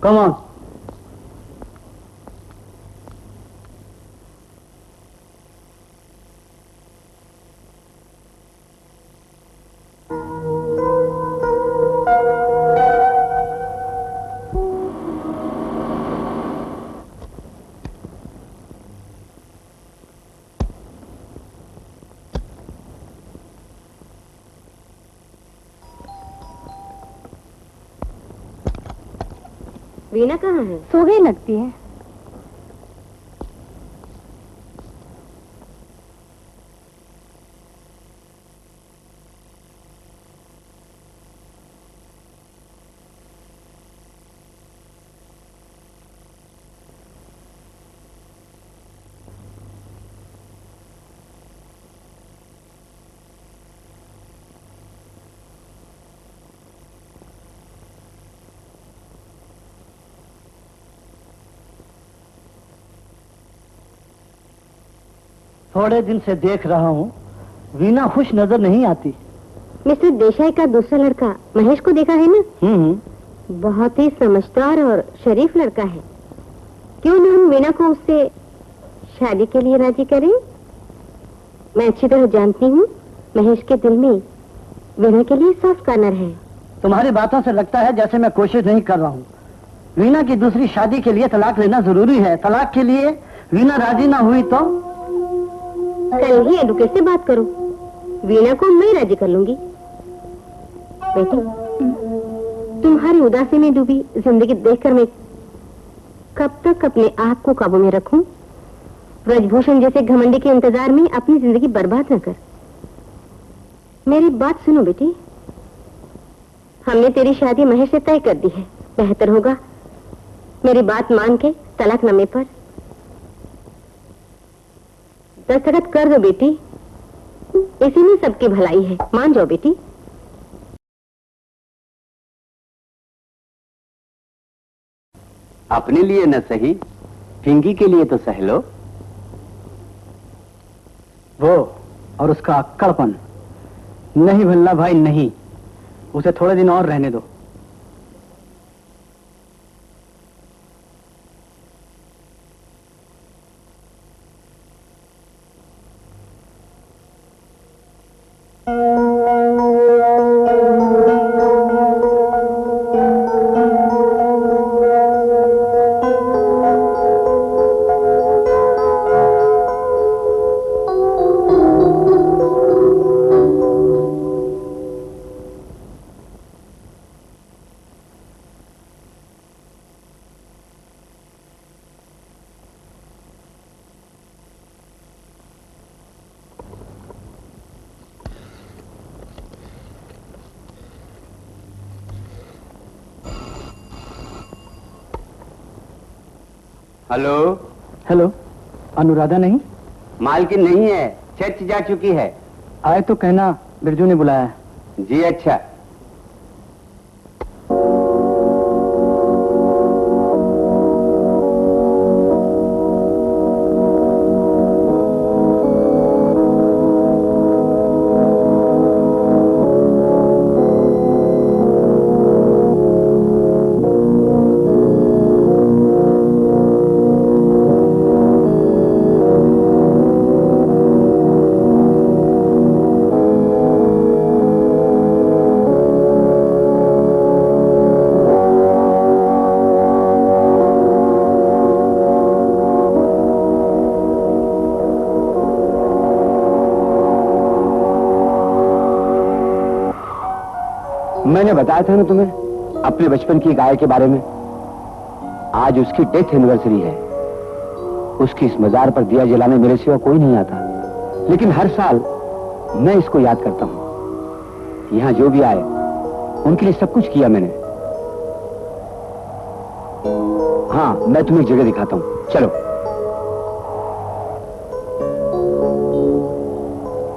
Come on. वीना कहाँ है? सो गई लगती है। थोड़े दिन से देख रहा हूँ, वीना खुश नजर नहीं आती। मिस्टर देसाई का दूसरा लड़का महेश को देखा है ना? बहुत ही समझदार और शरीफ लड़का है। क्यों ना हम वीना को उससे शादी के लिए राजी करें? मैं अच्छी तरह जानती हूँ महेश के दिल में वीना के लिए सॉफ्ट कॉर्नर है। तुम्हारी बातों से लगता है जैसे मैं कोशिश नहीं कर रहा हूँ। वीना की दूसरी शादी के लिए तलाक लेना जरूरी है। तलाक के लिए वीना राजी ना हुई तो कल ही एडवोकेट से बात करो, वीना को मैं राजी कर लूंगी। बेटी, तुम्हारी उदासी में डूबी जिंदगी देखकर मैं कब तक अपने आप को काबू में रखूं? ब्रजभूषण जैसे घमंडी के इंतजार में अपनी जिंदगी बर्बाद न कर। मेरी बात सुनो बेटी, हमने तेरी शादी महेश से तय कर दी है। बेहतर होगा मेरी बात मान के तलाकनामे पर दस्तखत कर दो बेटी। इसी में सबकी भलाई है, मान जाओ बेटी। अपने लिए न सही, फिंगी के लिए तो सह लो। वो और उसका अक्कड़पन। नहीं भल्ला भाई नहीं, उसे थोड़े दिन और रहने दो। हेलो। हेलो, अनुराधा नहीं? मालकिन नहीं है, चर्च जा चुकी है। आए तो कहना बिरजू ने बुलाया है। जी अच्छा। मैंने बताया था ना तुम्हें अपने बचपन की गाय के बारे में। आज उसकी डेथ एनिवर्सरी है। उसकी इस मजार पर दिया जलाने मेरे सिवा कोई नहीं आता, लेकिन हर साल मैं इसको याद करता हूं। यहां जो भी आए उनके लिए सब कुछ किया मैंने। हाँ, मैं तुम्हें एक जगह दिखाता हूं, चलो।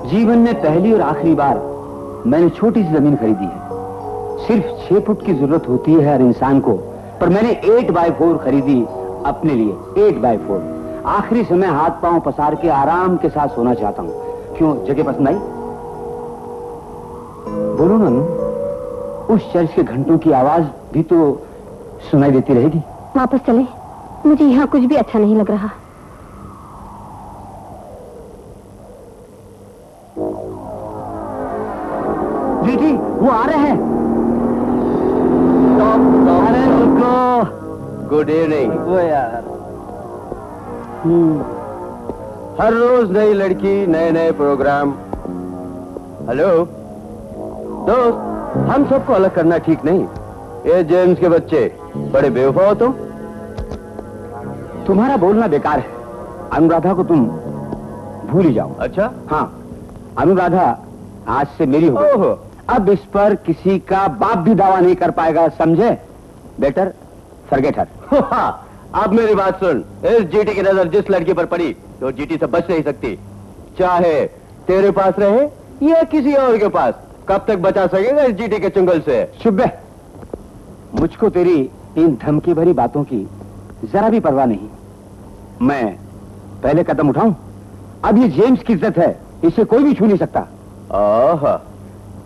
जीवन में पहली और आखिरी बार मैंने छोटी सी जमीन खरीदी है। सिर्फ 6 फुट की जरूरत होती है हर इंसान को, पर मैंने 8x4 खरीदी अपने लिए। 8x4। आखिरी समय हाथ पांव पसार के आराम के साथ सोना चाहता हूं। क्यों, जगह पसंद आई? बोलो ना नू, उस चर्च के घंटों की आवाज भी तो सुनाई देती रहेगी। वापस चले, मुझे यहाँ कुछ भी अच्छा नहीं लग रहा। जी, वो आ रहे हैं। अरे रुको। Good evening. वो यार, हर रोज नई लड़की, नए नए प्रोग्राम। हेलो दोस्त, हम सबको अलग करना ठीक नहीं। ये जेम्स के बच्चे बड़े बेवफा हो तुम। तुम्हारा बोलना बेकार है। अनुराधा को तुम भूल ही जाओ। अच्छा? हाँ, अनुराधा आज से मेरी हो गई। ओहो, अब इस पर किसी का बाप भी दावा नहीं कर पाएगा, समझे? बेटर फॉरगेट हर। अब मेरी बात सुन। इस जीटी की नजर जिस लड़की पर पड़ी तो जीटी से बच नहीं सकती, चाहे तेरे पास रहे या किसी और के पास। कब तक बचा सकेगा इस जीटी के चुंगल से? शुभ, मुझको तेरी इन धमकी भरी बातों की जरा भी परवाह नहीं। मैं पहले कदम उठाऊं अब ये जेम्स की इज्जत है, इसे कोई भी छू नहीं सकता। आहा,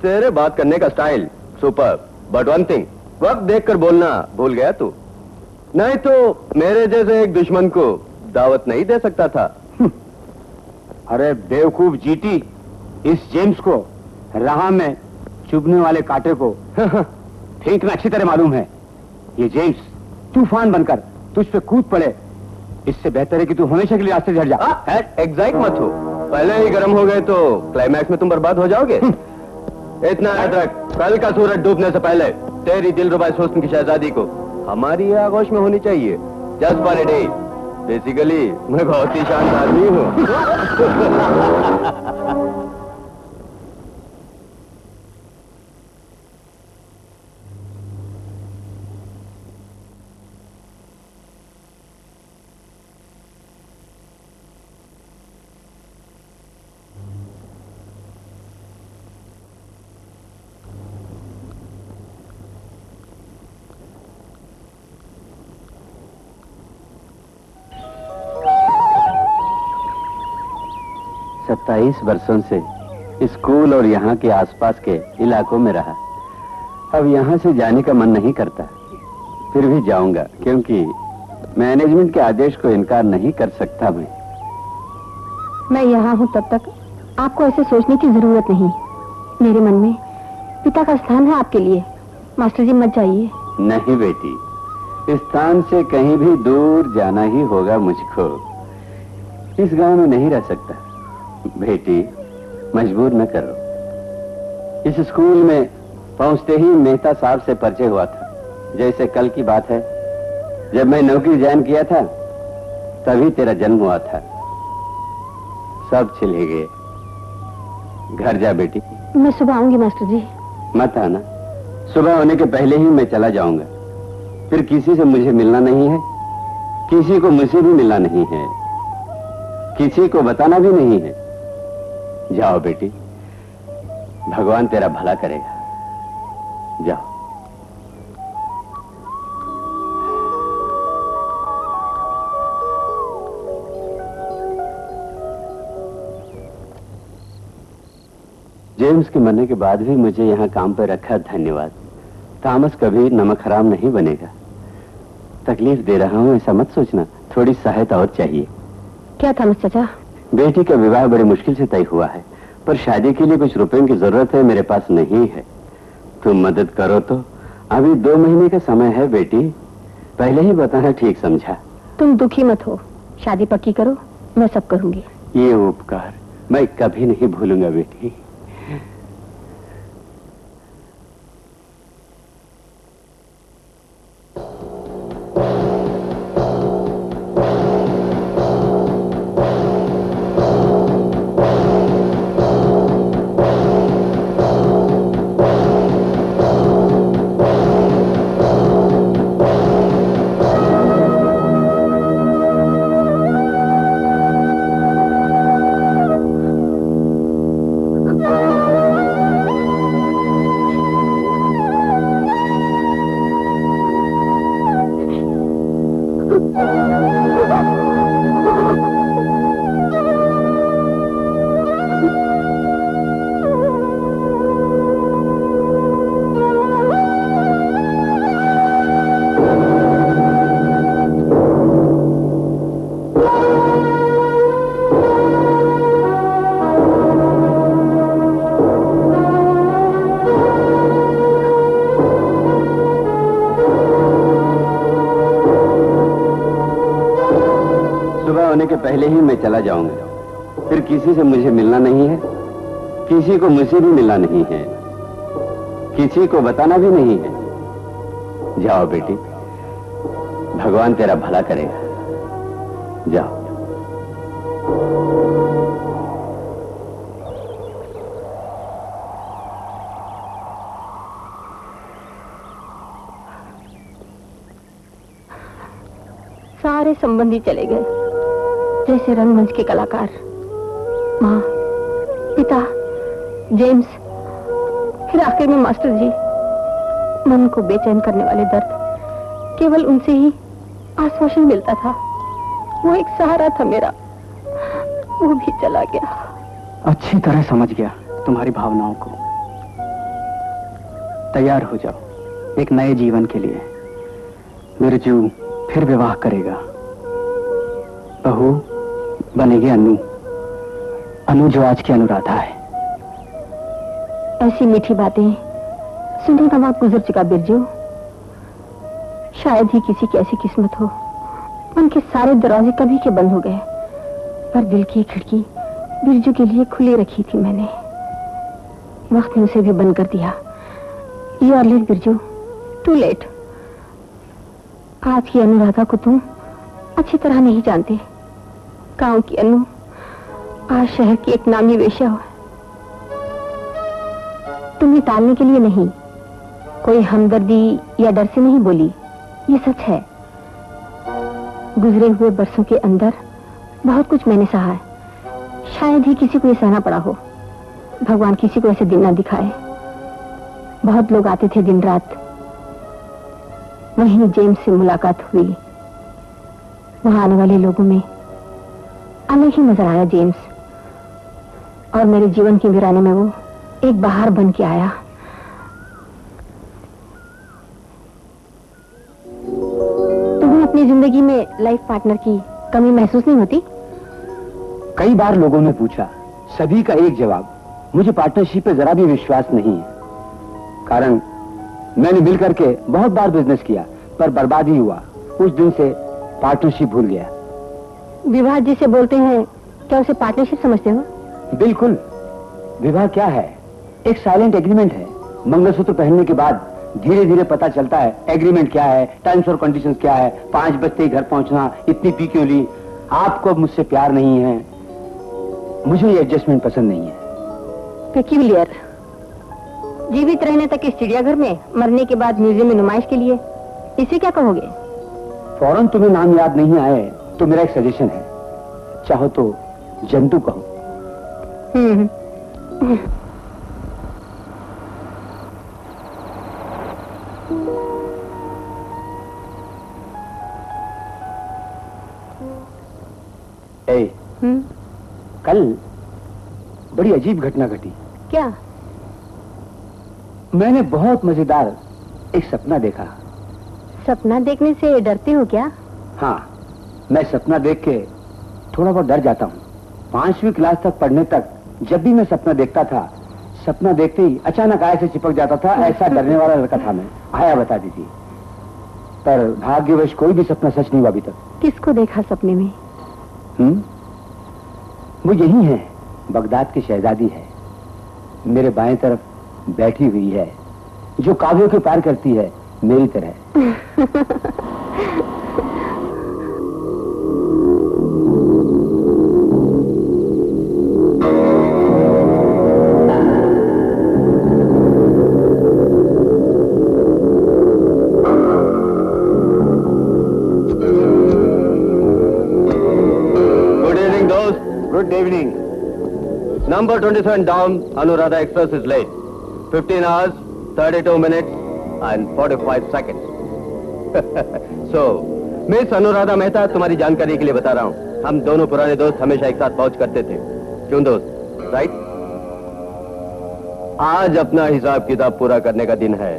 तेरे बात करने का style super, but one thing, वक्त देखकर बोलना भूल गया तू, नहीं तो मेरे जैसे एक दुश्मन को दावत नहीं दे सकता था। अरे बेवकूफ जीटी, इस जेम्स को राह में चुभने वाले कांटे को फेंकना अच्छी तरह मालूम है। ये जेम्स तूफान बनकर तुझ पे कूद पड़े, इससे बेहतर है कि तू हमेशा के लिए रास्ते से हट जा। एग्जैक्ट मत हो, पहले ही गर्म हो गए तो क्लाइमैक्स में तुम बर्बाद हो जाओगे। इतना याद रख, कल का सूरज डूबने से पहले तेरी दिलरुबा इस हुस्न की शहजादी को हमारी आगोश में होनी चाहिए। Just for a day. Basically मैं बहुत ही शांत आदमी हूँ। सत्ताईस वर्षों से स्कूल और यहाँ के आसपास के इलाकों में रहा। अब यहाँ से जाने का मन नहीं करता, फिर भी जाऊंगा क्योंकि मैनेजमेंट के आदेश को इनकार नहीं कर सकता मैं यहाँ हूँ तब तक आपको ऐसे सोचने की जरूरत नहीं। मेरे मन में पिता का स्थान है आपके लिए। मास्टर जी मत जाइए। नहीं बेटी, इस स्थान से कहीं भी दूर जाना ही होगा मुझको। इस गांव में नहीं रह सकता। बेटी मजबूर न करो। इस स्कूल में पहुंचते ही मेहता साहब से परिचय हुआ था। जैसे कल की बात है, जब मैं नौकरी ज्वाइन किया था तभी तेरा जन्म हुआ था। सब चले गए। घर जा बेटी। मैं सुबह आऊंगी मास्टर जी। मत आना, सुबह होने के पहले ही मैं चला जाऊंगा। फिर किसी से मुझे मिलना नहीं है, किसी को मुझसे भी मिलना नहीं है, किसी को बताना भी नहीं है। जाओ बेटी, भगवान तेरा भला करेगा। जाओ। जेम्स के मरने के बाद भी मुझे यहाँ काम पर रखा, धन्यवाद। थॉमस कभी नमक हराम नहीं बनेगा। तकलीफ दे रहा हूँ ऐसा मत सोचना, थोड़ी सहायता और चाहिए। क्या थॉमस चाचा? बेटी का विवाह बड़ी मुश्किल से तय हुआ है, पर शादी के लिए कुछ रुपयों की जरूरत है, मेरे पास नहीं है। तुम मदद करो तो। अभी 2 महीने का समय है बेटी, पहले ही बताना ठीक समझा। तुम दुखी मत हो, शादी पक्की करो, मैं सब करूंगी। ये उपकार मैं कभी नहीं भूलूंगा बेटी। के पहले ही मैं चला जाऊंगा। फिर किसी से मुझे मिलना नहीं है, किसी को मुझसे भी मिलना नहीं है, किसी को बताना भी नहीं है। जाओ बेटी, भगवान तेरा भला करेगा। जाओ। सारे संबंधी चले गए, जैसे रंगमंच के कलाकार। माँ, पिता, जेम्स, फिर आखिर में मास्टर जी। मन को बेचैन करने वाले दर्द, केवल उनसे ही आश्वासन मिलता था। वो एक सहारा था मेरा, वो भी चला गया। अच्छी तरह समझ गया तुम्हारी भावनाओं को। तैयार हो जाओ एक नए जीवन के लिए। बिरजू फिर विवाह करेगा, बहू बनेगी अनु। अनु जो आज की अनुराधा है। ऐसी मीठी बातें सुनने का वक्त गुजर चुका बिरजू। शायद ही किसी की ऐसी किस्मत हो। मन के सारे दरवाजे कभी के बंद हो गए, पर दिल की खिड़की बिरजू के लिए खुली रखी थी मैंने। वक्त ने उसे भी बंद कर दिया। You are late Birju, too late. आज की अनुराधा को तुम अच्छी तरह नहीं जानते। गांव की अनु आज शहर की एक नामी वेश्या हो। तुम्हें टालने के लिए नहीं, कोई हमदर्दी या डर से नहीं बोली, ये सच है। गुजरे हुए बरसों के अंदर बहुत कुछ मैंने सहा है। शायद ही किसी को ये सहना पड़ा हो। भगवान किसी को ऐसे दिन ना दिखाए। बहुत लोग आते थे दिन रात। वहीं जेम्स से मुलाकात हुई। वहां आने वाले लोगों में अलग ही नजर आया जेम्स, और मेरे जीवन की वीराने में वो एक बहार बन के आया। तुम्हें अपनी जिंदगी में लाइफ पार्टनर की कमी महसूस नहीं होती? कई बार लोगों ने पूछा, सभी का एक जवाब, मुझे पार्टनरशिप पे जरा भी विश्वास नहीं है। कारण मैंने मिल करके बहुत बार बिजनेस किया, पर बर्बाद ही हुआ। उस दिन से पार्टनरशिप भूल गया। विवाह जिसे बोलते हैं, क्या उसे पार्टनरशिप समझते हो? बिल्कुल। विवाह क्या है? एक साइलेंट एग्रीमेंट है। मंगलसूत्र पहनने के बाद धीरे धीरे पता चलता है एग्रीमेंट क्या है, टर्म्स और कंडीशंस क्या है। 5 बजते ही घर पहुंचना, इतनी पी क्यों ली, आपको अब मुझसे प्यार नहीं है। मुझे ये एडजस्टमेंट पसंद नहीं है। पेक्यूलियर। जीवित रहने तक इस चिड़ियाघर में, मरने के बाद म्यूजियम में नुमाइश के लिए, इसे क्या कहोगे? फौरन तुम्हें नाम याद नहीं आए तो मेरा एक सजेशन है, चाहो तो जंतु कहो। कल बड़ी अजीब घटना घटी। क्या? मैंने बहुत मजेदार एक सपना देखा। सपना देखने से डरते हो क्या? हाँ, मैं सपना देख के थोड़ा बहुत डर जाता हूँ। 5वीं क्लास तक पढ़ने तक जब भी मैं सपना देखता था, सपना देखते ही अचानक आया से चिपक जाता था। ऐसा डरने वाला लड़का था मैं। आया बता दीजिए। पर भाग्यवश कोई भी सपना सच नहीं हुआ अभी तक। किसको देखा सपने में? वो यही है, बगदाद की शहजादी है। मेरे बाएं तरफ बैठी हुई है, जो काव्यों के पार करती है मेरी तरह। Good evening. Number 27 down, Anuradha Express is late. 15 hours, 32 minutes and 45 seconds. So, miss Anuradha Mehta, तुम्हारी जानकारी के लिए बता रहा हूँ, हम दोनों पुराने दोस्त हमेशा एक साथ पहुंच करते थे। क्यों दोस्त? राइट? आज अपना हिसाब किताब पूरा करने का दिन है।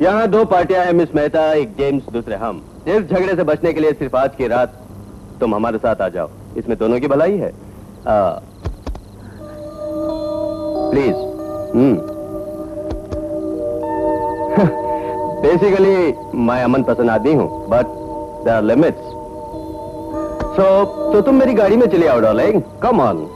यहाँ 2 पार्टियां हैं मिस मेहता, एक जेम्स, दूसरे हम। इस झगड़े से बचने के लिए सिर्फ आज की रात तुम हमारे साथ आ जाओ, इसमें दोनों की भलाई है। प्लीज। बेसिकली मैं अमन पसंद आदमी हूं, बट देयर आर लिमिट्स। तो तुम मेरी गाड़ी में चले आओ डार्लिंग, कम ऑन।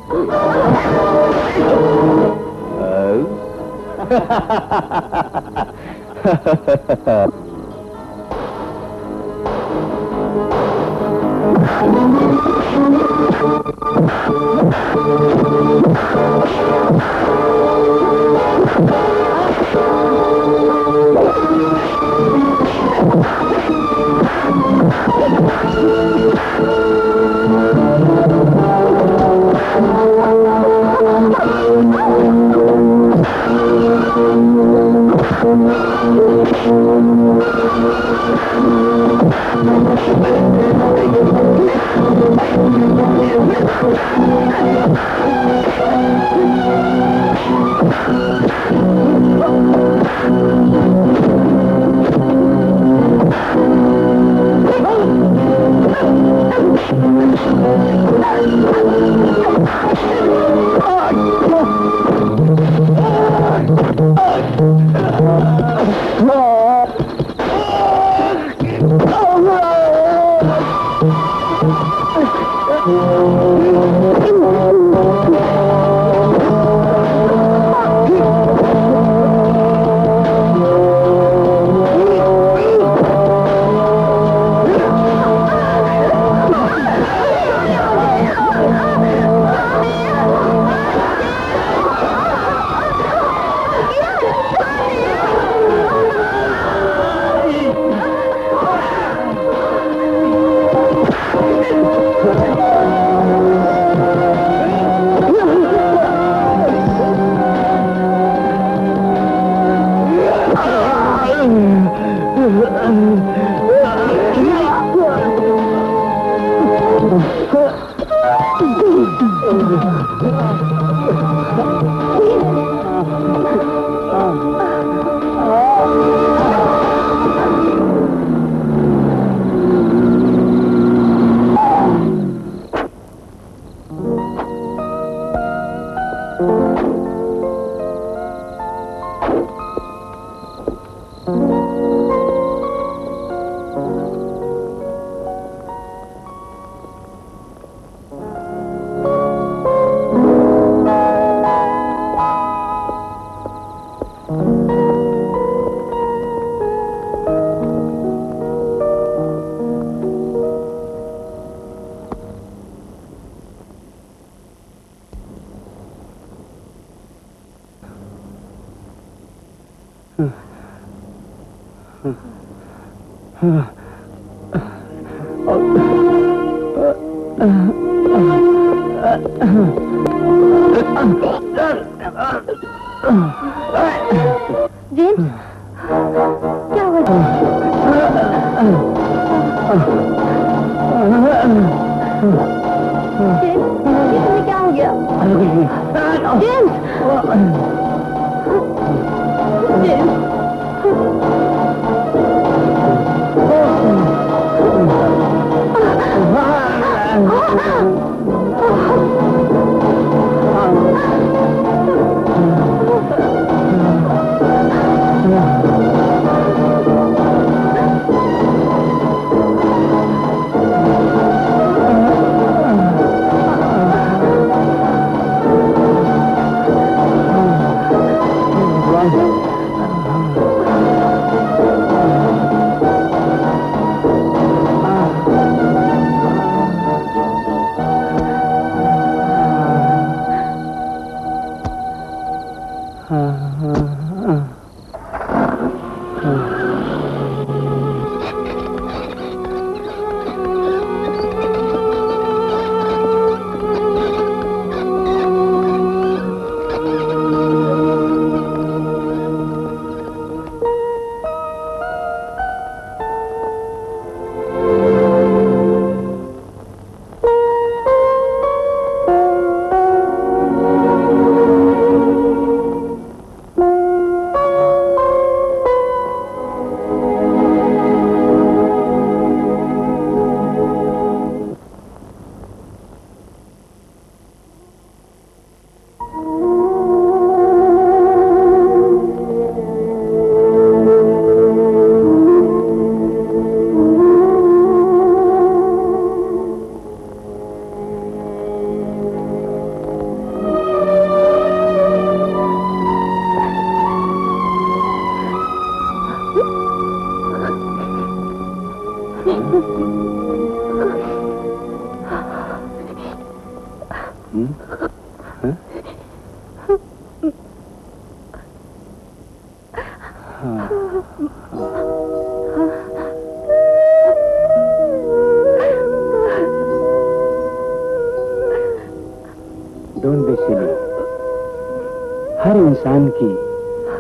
हर इंसान की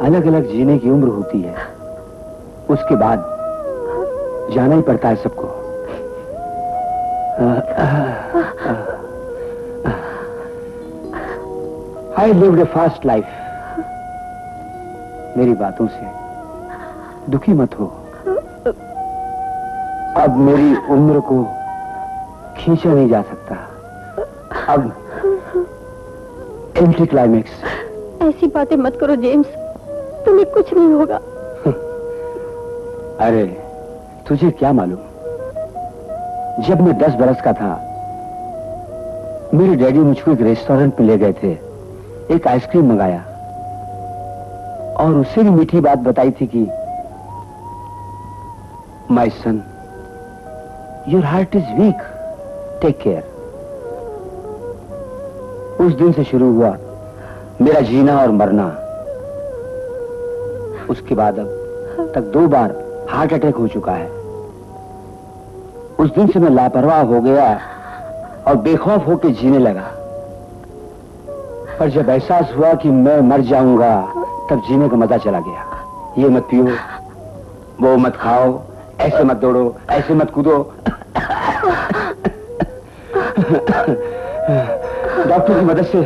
अलग अलग जीने की उम्र होती है, उसके बाद जाना ही पड़ता है सबको। I lived a fast life. मेरी बातों से दुखी मत हो। अब मेरी उम्र को खींचा नहीं जा सकता। अब एंटी क्लाइमेक्स। ऐसी बातें मत करो जेम्स, तुम्हें कुछ नहीं होगा। अरे तुझे क्या मालूम, जब मैं 10 बरस का था मेरे डैडी मुझको एक रेस्टोरेंट में ले गए थे, एक आइसक्रीम मंगाया और उससे भी मीठी बात बताई थी कि my son, your heart is weak, take care. उस दिन से शुरू हुआ मेरा जीना और मरना। उसके बाद अब तक 2 बार हार्ट अटैक हो चुका है। उस दिन से मैं लापरवाह हो गया और बेखौफ होकर जीने लगा। पर जब एहसास हुआ कि मैं मर जाऊंगा तब जीने का मजा चला गया। ये मत पियो, वो मत खाओ, ऐसे मत दौड़ो, ऐसे मत कूदो। डॉक्टर की मदद से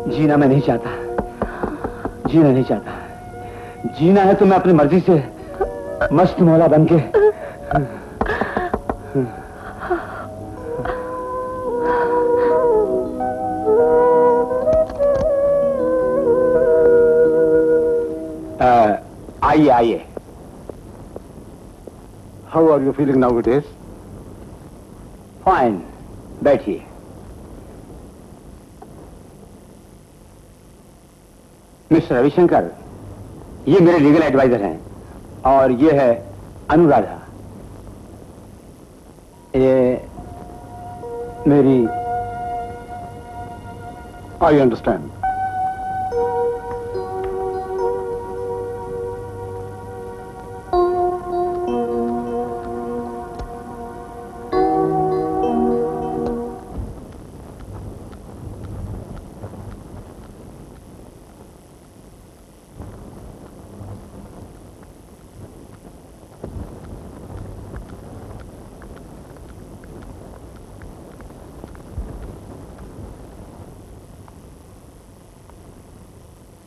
जीना मैं नहीं चाहता, जीना नहीं चाहता। जीना है तो मैं अपनी मर्जी से मस्त मौला बनके आइए आइए। How are you feeling now it is? Fine, बैठिए। मिस्टर रविशंकर, ये मेरे लीगल एडवाइजर हैं और ये है अनुराधा, ये मेरी। I understand.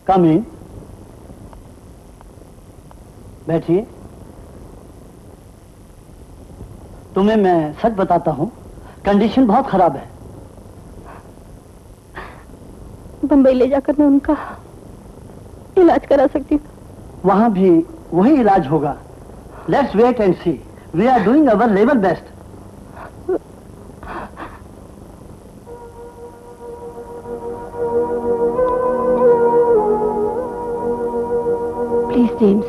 कम इन, बैठिए। तुम्हें मैं सच बताता हूँ, कंडीशन बहुत खराब है। बंबई ले जाकर मैं उनका इलाज करा सकती हूँ। वहां भी वही इलाज होगा। Let's wait and see, we are doing our level best. Please James,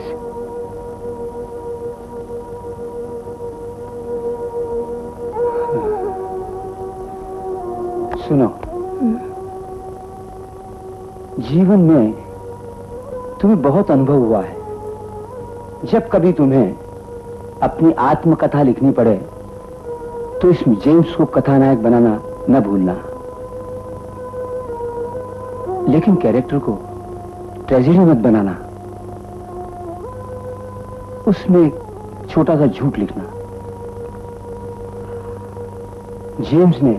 सुनो, जीवन में तुम्हें बहुत अनुभव हुआ है। जब कभी तुम्हें अपनी आत्मकथा लिखनी पड़े तो इस जेम्स को कथानायक बनाना न भूलना, लेकिन कैरेक्टर को ट्रेजेडी मत बनाना। उसमें एक छोटा सा झूठ लिखना। जेम्स ने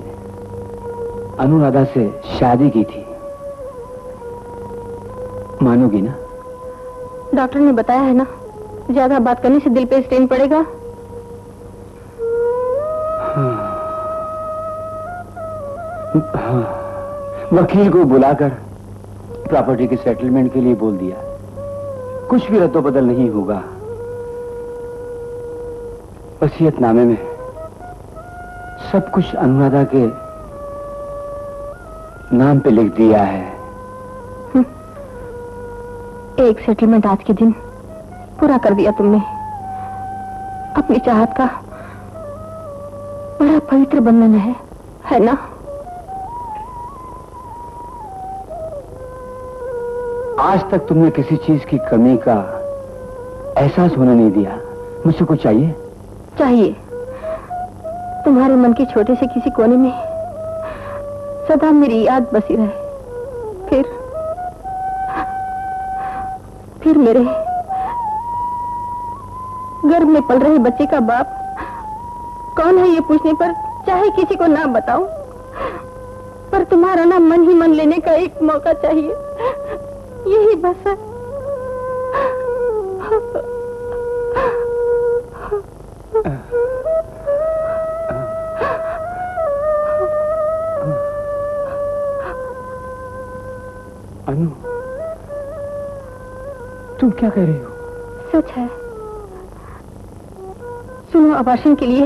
अनुराधा से शादी की थी, मानोगी ना? डॉक्टर ने बताया है ना, ज्यादा बात करने से दिल पे स्ट्रेन पड़ेगा। हाँ, वकील को बुलाकर प्रॉपर्टी के सेटलमेंट के लिए बोल दिया। कुछ भी रद्दोबदल नहीं होगा। वसीयतनामे में सब कुछ अनुराधा के नाम पे लिख दिया है। एक सेटलमेंट आज के दिन पूरा कर दिया तुमने। अपनी चाहत का बड़ा पवित्र बंधन है ना? आज तक तुमने किसी चीज की कमी का एहसास होने नहीं दिया। मुझसे कुछ चाहिए? चाहिए। तुम्हारे मन के छोटे से किसी कोने में सदा मेरी याद बसी रहे। फिर मेरे गर्भ में पल रहे बच्चे का बाप कौन है ये पूछने पर चाहे किसी को ना बताऊं, पर तुम्हारा ना मन ही मन लेने का एक मौका चाहिए, यही बस है। अनु, तुम क्या कह रही हो? सच है। सुनो, अबॉर्शन के लिए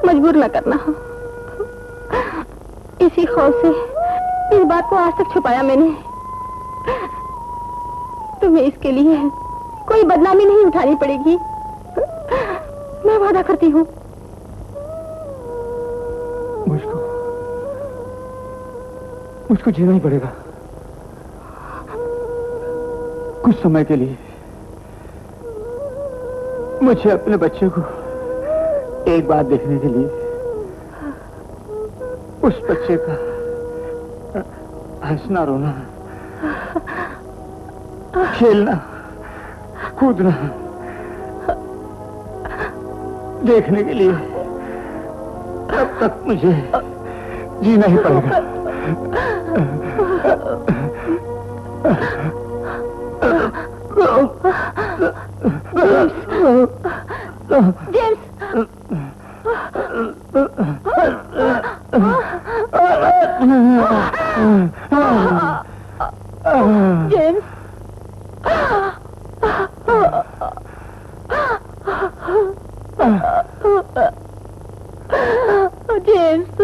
मजबूर न करना। इसी खौफ से इस बात को आज तक छुपाया मैंने। तुम्हें इसके लिए कोई बदनामी नहीं उठानी पड़ेगी, मैं वादा करती हूँ। मुझको जीना ही पड़ेगा कुछ समय के लिए। मुझे अपने बच्चे को एक बार देखने के लिए, उस बच्चे का हंसना रोना, खेलना कूदना देखने के लिए तब तक मुझे जीना ही पड़ेगा। James, James,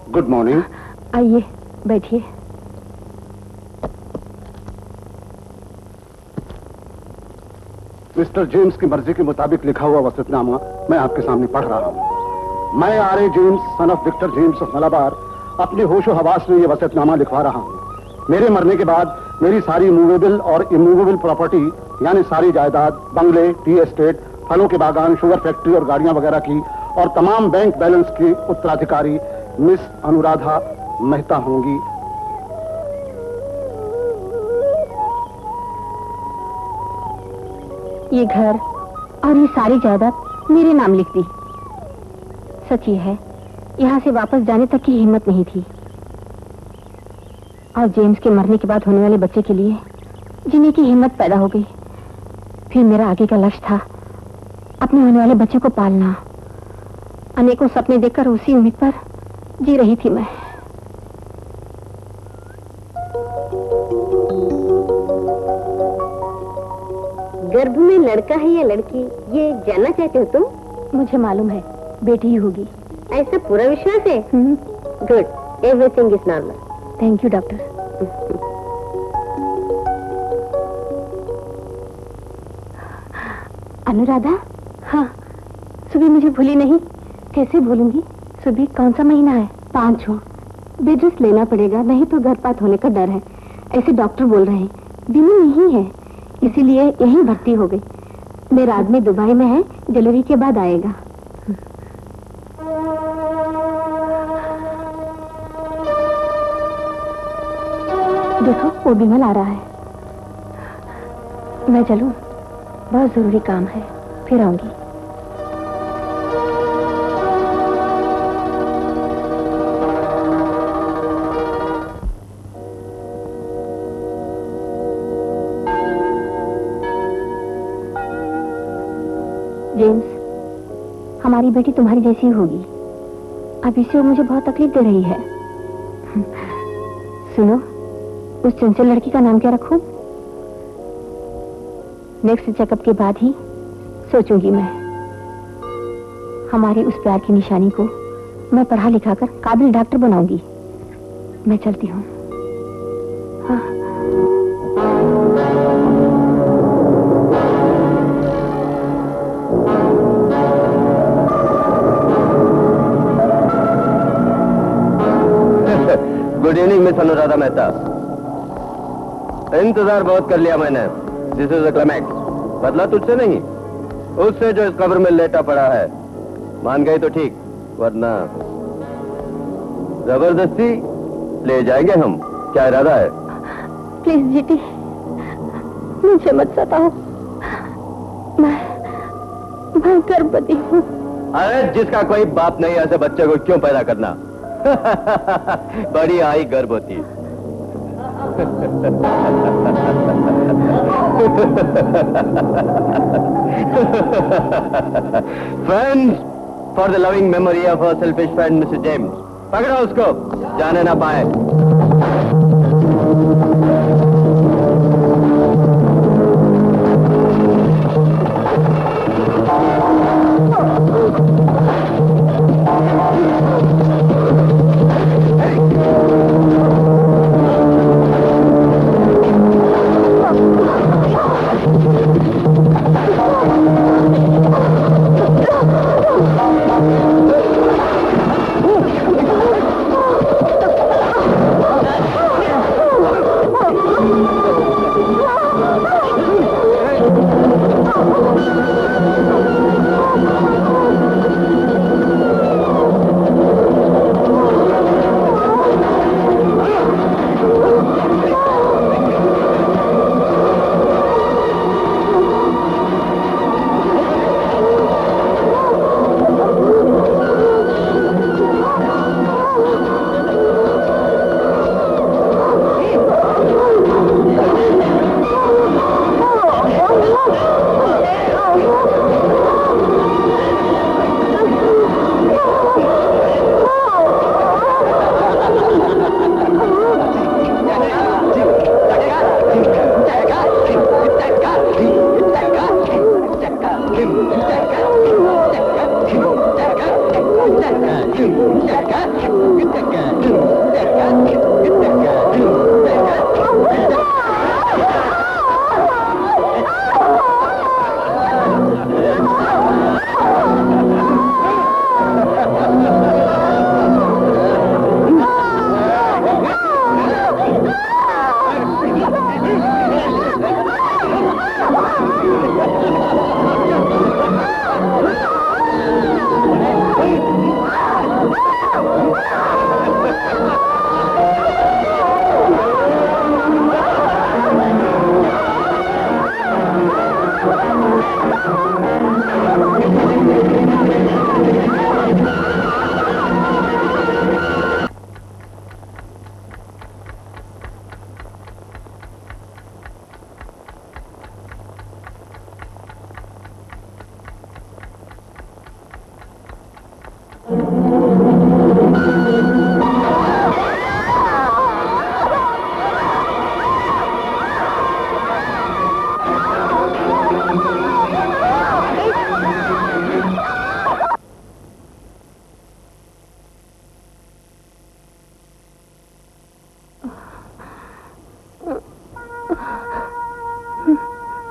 good morning. आइए बैठिए। मिस्टर जेम्स की मर्जी के मुताबिक लिखा हुआ वसीयतनामा मैं आपके सामने पढ़ रहा हूँ। मैं R A James, son of Victor James of Malabar, अपने होशो हवास में ये वसीयतनामा लिखवा रहा हूँ। मेरे मरने के बाद मेरी सारी मूवेबल और इमूवेबल प्रॉपर्टी, यानी सारी जायदाद, बंगले, टी एस्टेट, फलों के बागान, शुगर फैक्ट्री और गाड़ियां वगैरह की, और तमाम बैंक बैलेंस की उत्तराधिकारी मिस अनुराधा मेहता होंगी। ये घर और ये सारी जायदाद मेरे नाम लिख दी। सच ये है, यहाँ से वापस जाने तक की हिम्मत नहीं थी। और जेम्स के मरने के बाद होने वाले बच्चे के लिए जीने की हिम्मत पैदा हो गई। फिर मेरा आगे का लक्ष्य था अपने होने वाले बच्चे को पालना। अनेकों सपने देखकर उसी उम्मीद पर जी रही थी मैं। गर्भ में लड़का है या लड़की, ये जानना चाहते हो तुम? मुझे मालूम है, बेटी ही होगी। ऐसा पूरा विश्वास है? Good, everything is normal. Thank you doctor. Anuradha? हाँ, सुबह मुझे भूली नहीं। कैसे भूलूंगी? सुबह कौन सा महीना है? 5 हो। बेड रेस्ट लेना पड़ेगा, नहीं तो गर्भपात होने का डर है, ऐसे डॉक्टर बोल रहे हैं। दिनों नहीं है, इसीलिए यहीं भर्ती हो गई। मेरा आदमी दुबई में है, डिलीवरी के बाद आएगा। देखो, वो बिमल आ रहा है। मैं चलूं? बहुत जरूरी काम है, फिर आऊंगी। जेम्स, हमारी बेटी तुम्हारी जैसी होगी। अब इससे वो मुझे बहुत तकलीफ दे रही है। सुनो, उस चंचल लड़की का नाम क्या रखूं? नेक्स्ट चेकअप के बाद ही सोचूंगी मैं। हमारे उस प्यार की निशानी को मैं पढ़ा लिखा कर काबिल डॉक्टर बनाऊंगी। मैं चलती हूँ। हाँ। Good evening miss Anuradha Mehta. इंतजार बहुत कर लिया मैंने। This is the climax. बदला तुझसे नहीं, उससे जो इस कब्र में लेटा पड़ा है। मान गई तो ठीक, वरना जबरदस्ती ले जाएंगे हम। क्या इरादा है? प्लीज जीती, मुझे मत सताओ। मैं गर्भवती हूँ। अरे जिसका कोई बाप नहीं, ऐसे बच्चे को क्यों पैदा करना? बड़ी आई गर्भवती। Friends, for the loving memory of our selfish friend mister James. पकड़ो उसको, जाने ना पाए।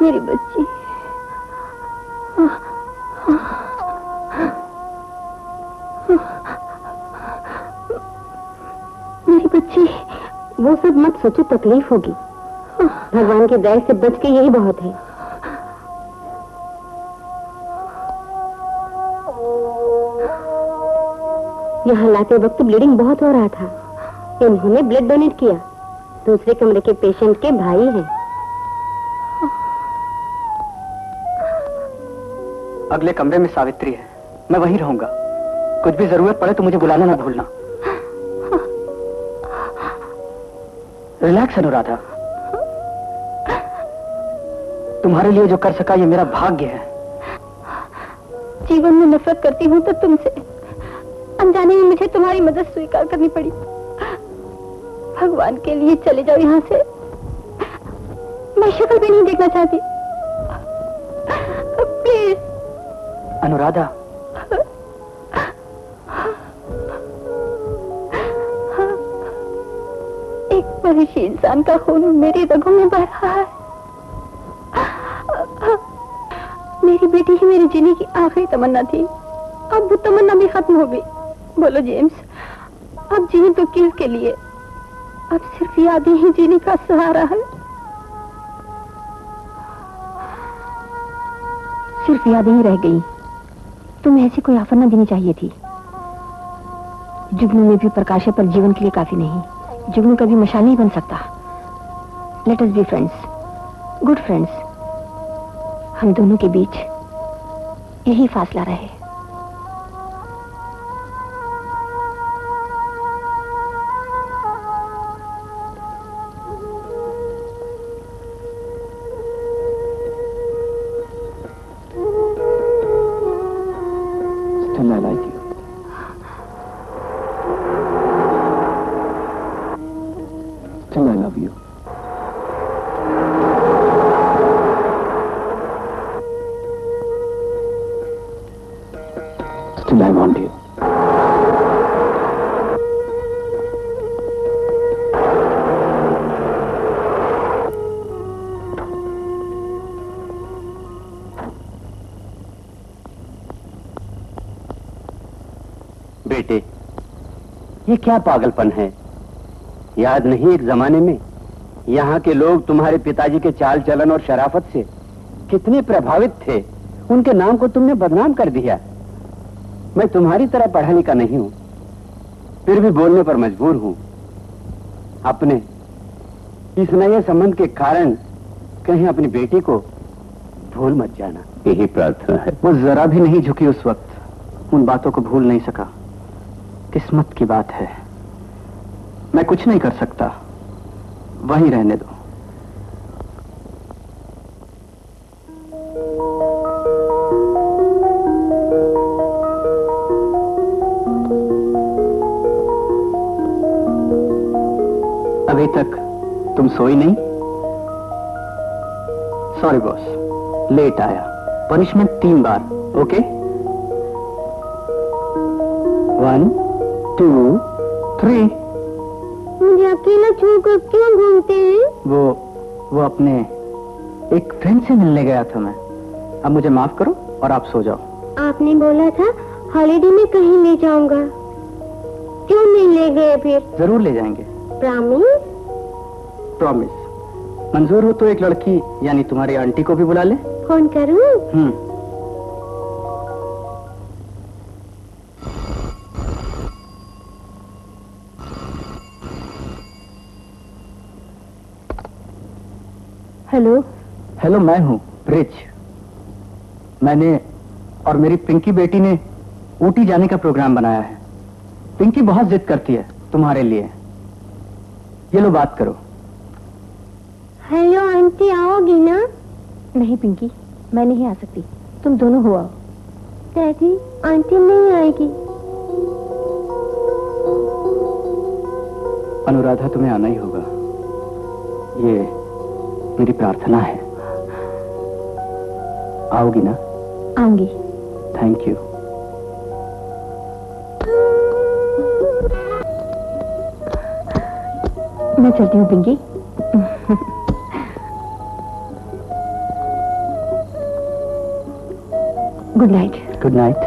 मेरी बच्ची, मेरी बच्ची। वो सब मत सोचो, तकलीफ होगी। भगवान के दया से बच के यही बहुत है। यहाँ लाते वक्त ब्लीडिंग बहुत हो रहा था। इन्होंने ब्लड डोनेट किया। दूसरे कमरे के पेशेंट के भाई हैं। अगले कमरे में सावित्री है, मैं वहीं रहूंगा। कुछ भी जरूरत पड़े तो मुझे बुलाना ना भूलना। रिलैक्स अनुराधा, तुम्हारे लिए जो कर सका ये मेरा भाग्य है। जीवन में नफरत करती हूँ तो तुमसे। अनजाने में मुझे तुम्हारी मदद स्वीकार करनी पड़ी। भगवान के लिए चले जाओ यहाँ से। मैं शक्ल भी नहीं देखना चाहती। प्लीज अनुराधा, और इसी इंसान का खून मेरी रगों में बह रहा है। मेरी बेटी ही मेरे जीने की आखिरी तमन्ना थी, अब वो तमन्ना भी खत्म हो गई। बोलो जेम्स, अब जीने तो किसके लिए? अब सिर्फ यादें ही जीने का सहारा है। सिर्फ यादें ही रह गई। तुम्हें ऐसी कोई ऑफर न देनी चाहिए थी। जुगनू में भी प्रकाश पर जीवन के लिए काफी नहीं। जुगनू कभी मशाल नहीं बन सकता। Let us be friends, good friends. हम दोनों के बीच यही फासला रहे। Still I like you. Still I love you. Still I want you. बेटे, ये क्या पागलपन है? याद नहीं एक जमाने में यहाँ के लोग तुम्हारे पिताजी के चाल चलन और शराफत से कितने प्रभावित थे। उनके नाम को तुमने बदनाम कर दिया। मैं तुम्हारी तरह पढ़ा लिखा नहीं हूं, फिर भी बोलने पर मजबूर हूं। अपने इस नए संबंध के कारण कहीं अपनी बेटी को भूल मत जाना, यही प्रार्थना है। वो जरा भी नहीं झुकी उस वक्त, उन बातों को भूल नहीं सका। किस्मत की बात है, मैं कुछ नहीं कर सकता। वहीं रहने दो। अभी तक तुम सोई नहीं? सॉरी बॉस, लेट आया। पनिशमेंट 3 बार, ओके? 1 2 3। मुझे अकेला छोड़कर क्यों घूमते हैं? वो अपने एक फ्रेंड से मिलने गया था मैं। अब मुझे माफ करो और आप सो जाओ। आपने बोला था हॉलिडे में कहीं ले जाऊंगा, क्यों नहीं ले गए फिर? जरूर ले जाएंगे। प्रॉमिस? प्रॉमिस। मंजूर हो तो एक लड़की यानी तुम्हारी आंटी को भी बुला ले। फोन करूं? हेलो। हेलो, मैं हूँ रिच। मैंने और मेरी पिंकी बेटी ने ऊटी जाने का प्रोग्राम बनाया है। पिंकी बहुत जिद करती है तुम्हारे लिए। ये लो, बात करो। हेलो आंटी, आओगी ना? नहीं पिंकी, मैं नहीं आ सकती, तुम दोनों हो आओ। डैडी, आंटी नहीं आएगी। अनुराधा, तुम्हें आना ही होगा, ये मेरी प्रार्थना है। आओगी ना? आऊंगी। Thank you. मैं चलती हूँ Pinky. Good night. Good night.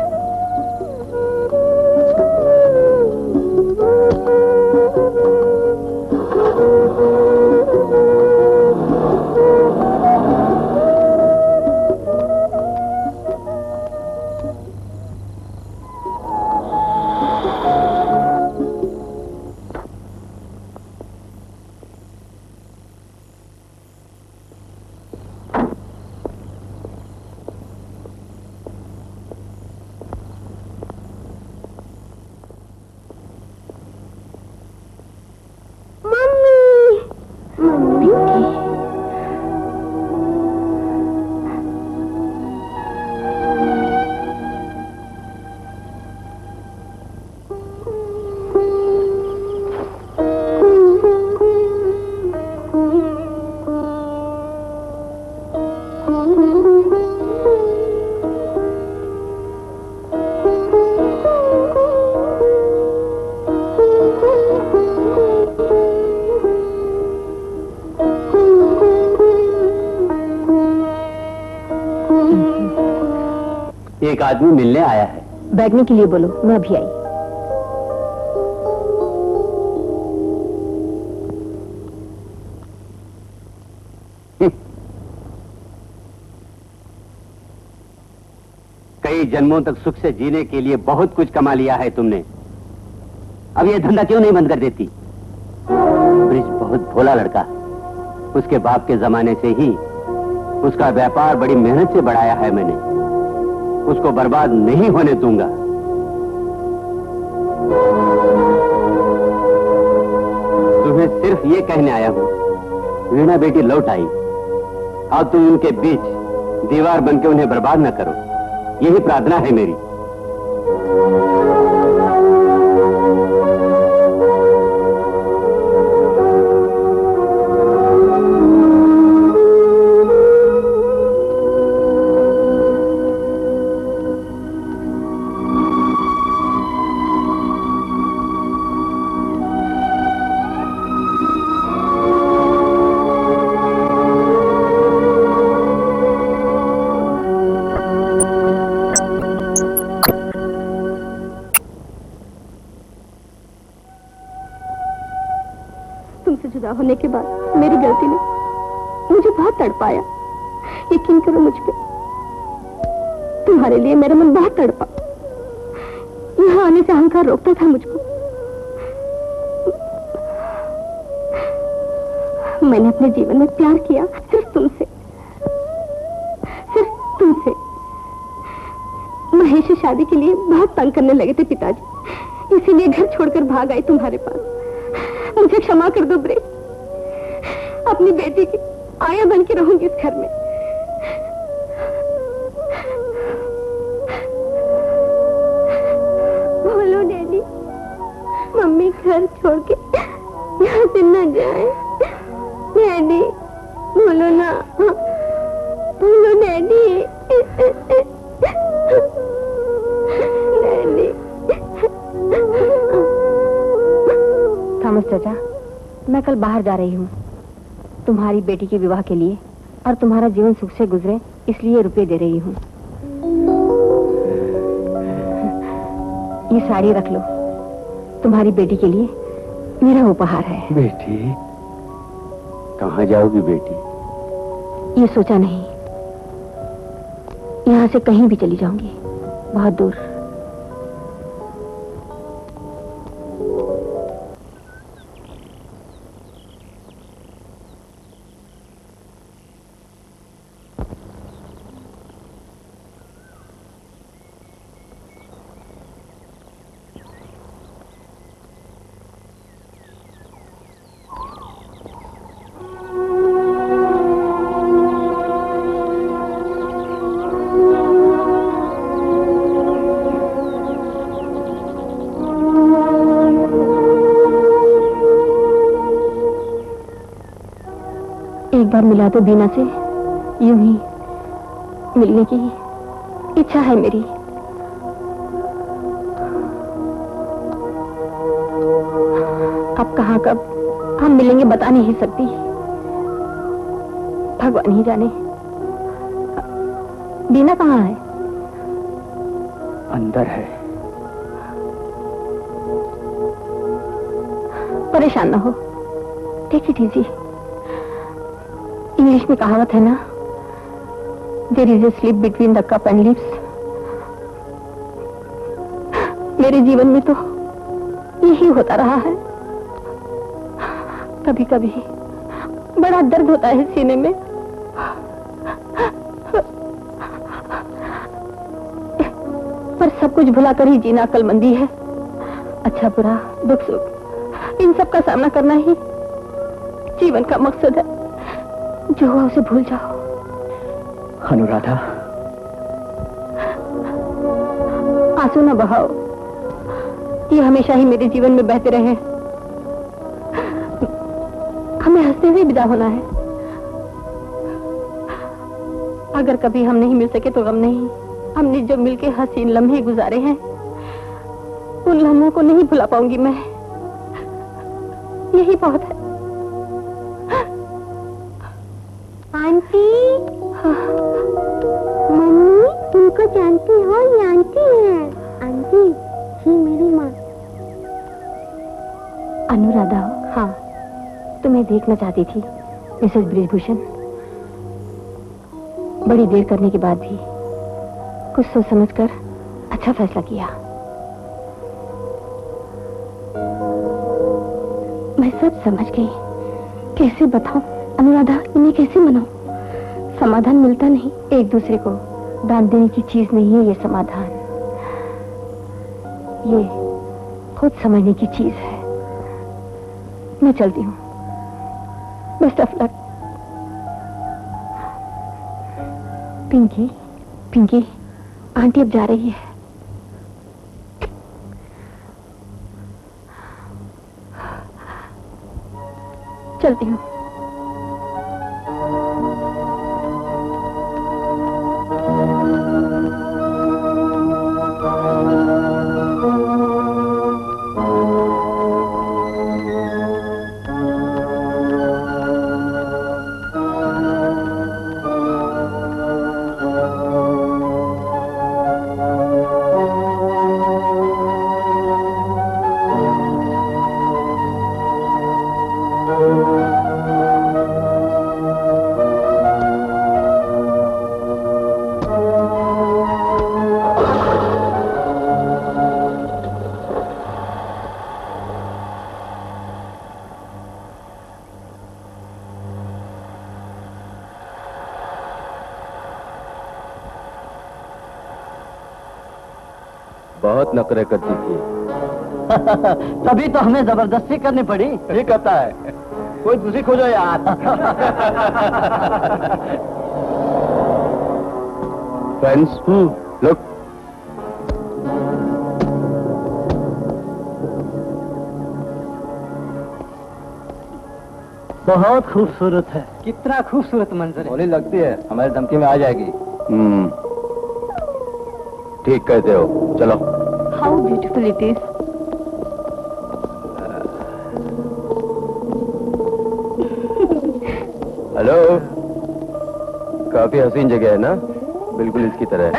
एक आदमी मिलने आया है। बैठने के लिए बोलो, मैं अभी आई। कई जन्मों तक सुख से जीने के लिए बहुत कुछ कमा लिया है तुमने, अब ये धंधा क्यों नहीं बंद कर देती? ब्रिज बहुत भोला लड़का, उसके बाप के जमाने से ही उसका व्यापार बड़ी मेहनत से बढ़ाया है मैंने, उसको बर्बाद नहीं होने दूंगा। तुम्हें सिर्फ ये कहने आया हूं, वीणा बेटी लौट आई, अब तुम उनके बीच दीवार बनके उन्हें बर्बाद न करो, यही प्रार्थना है मेरी। होने के बाद मेरी गलती ने मुझे बहुत तड़पाया। यकीन करो मुझ पे, तुम्हारे लिए मेरा मन बहुत तड़पा। यहाँ आने से अहंकार रोकता था मुझको। मैंने अपने जीवन में प्यार किया सिर्फ तुमसे, सिर्फ तुमसे। महेश से शादी के लिए बहुत तंग करने लगे थे पिताजी, इसीलिए घर छोड़कर भाग आई तुम्हारे पास। मुझे क्षमा कर दो ब्रे, अपनी बेटी की आया बन के रहूंगी इस घर में। बोलो डैडी, मम्मी घर छोड़ के यहाँ से न जाए। डैडी बोलो ना, बोलो डैडी। डैडी। थॉमस चाचा, मैं कल बाहर जा रही हूँ तुम्हारी बेटी के विवाह के लिए, और तुम्हारा जीवन सुख से गुजरे इसलिए रुपए दे रही हूँ। ये साड़ी रख लो, तुम्हारी बेटी के लिए मेरा उपहार है। बेटी, कहाँ जाओगी बेटी? ये सोचा नहीं, यहाँ से कहीं भी चली जाऊंगी, बहुत दूर। एक बार मिला तो बीना से, यूं ही मिलने की इच्छा है मेरी। अब कहाँ कब हम मिलेंगे बता नहीं सकती, भगवान ही जाने। बीना कहाँ है? अंदर है। परेशान ना हो, टेक इट इजी। इंग्लिश में कहावत है ना, there is a slip between the cup and lips. मेरे जीवन में तो यही होता रहा है। कभी कभी बड़ा दर्द होता है सीने में, पर सब कुछ भुलाकर ही जीना अक्लमंदी है। अच्छा बुरा, दुख सुख, इन सब का सामना करना ही जीवन का मकसद है। जो हुआ उसे भूल जाओ। अनुराधा, आंसू न बहाओ, ये हमेशा ही मेरे जीवन में बहते रहे। हमें हंसते हुए विदा होना है। अगर कभी हम नहीं मिल सके तो गम नहीं, हमने जो मिलके हसीन लम्हे गुजारे हैं, उन लम्हों को नहीं भुला पाऊंगी मैं। यही बहुत है। आंटी, जानती हो, ये आंटी है। आंटी, ये मेरी माँ। अनुराधा हो? हाँ, तुम्हें देखना चाहती थी मिसेस ब्रिजभूषण। बड़ी देर करने के बाद भी कुछ सोच समझकर अच्छा फैसला किया। मैं सब समझ गई। कैसे बताऊं अनुराधा, इन्हें कैसे मनाऊं? समाधान मिलता नहीं। एक दूसरे को दान देने की चीज नहीं है ये समाधान, ये खुद समझने की चीज है। मैं चलती हूँ। Best of luck. Pinky, Pinky, aunty अब जा रही है। चलती हूँ। बहुत नखरे करती थी। तभी तो हमें जबरदस्ती करनी पड़ी। ये कहता है कोई दूसरी खोजो यार। फ्रेंड्स, लुक, बहुत खूबसूरत है। कितना खूबसूरत मंजर है। होली लगती है, हमारी धमकी में आ जाएगी। ठीक कहते हो, चलो। How beautiful it is. Hello, काफी हसीन जगह है ना, बिल्कुल इसकी तरह।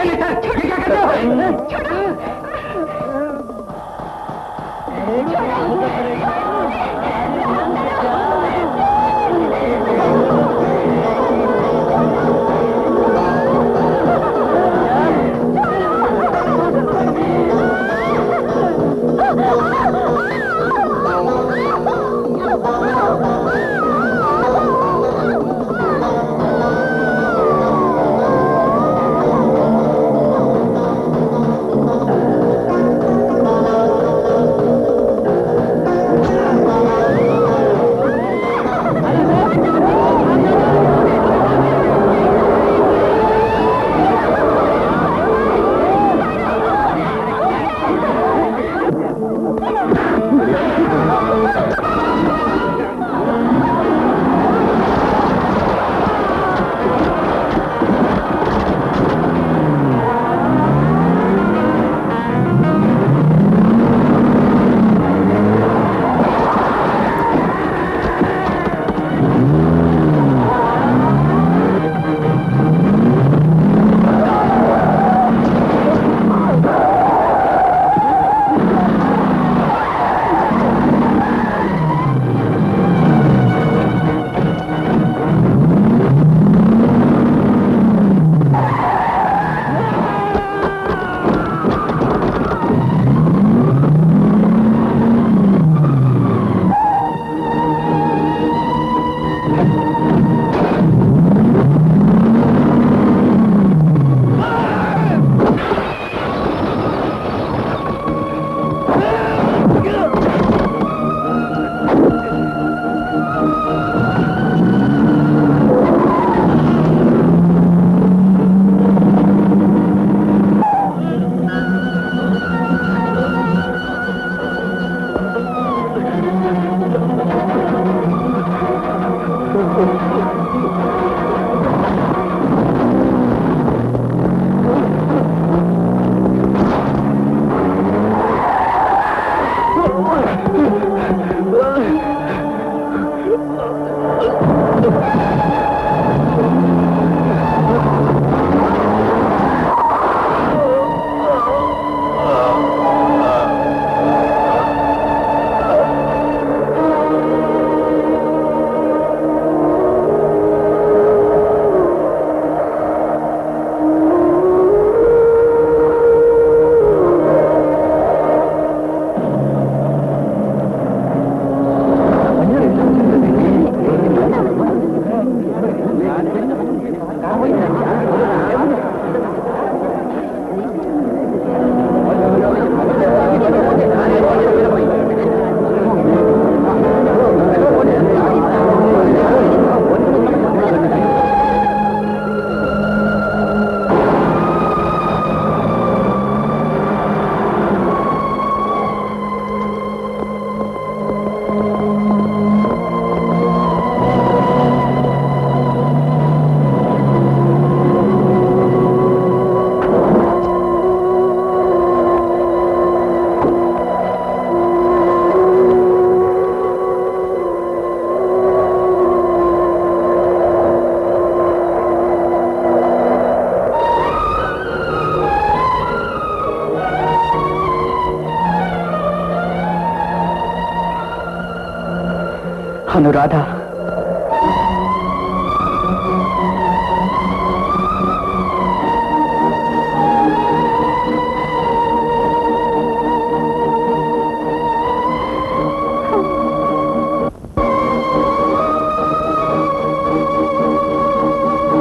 अनुराधा,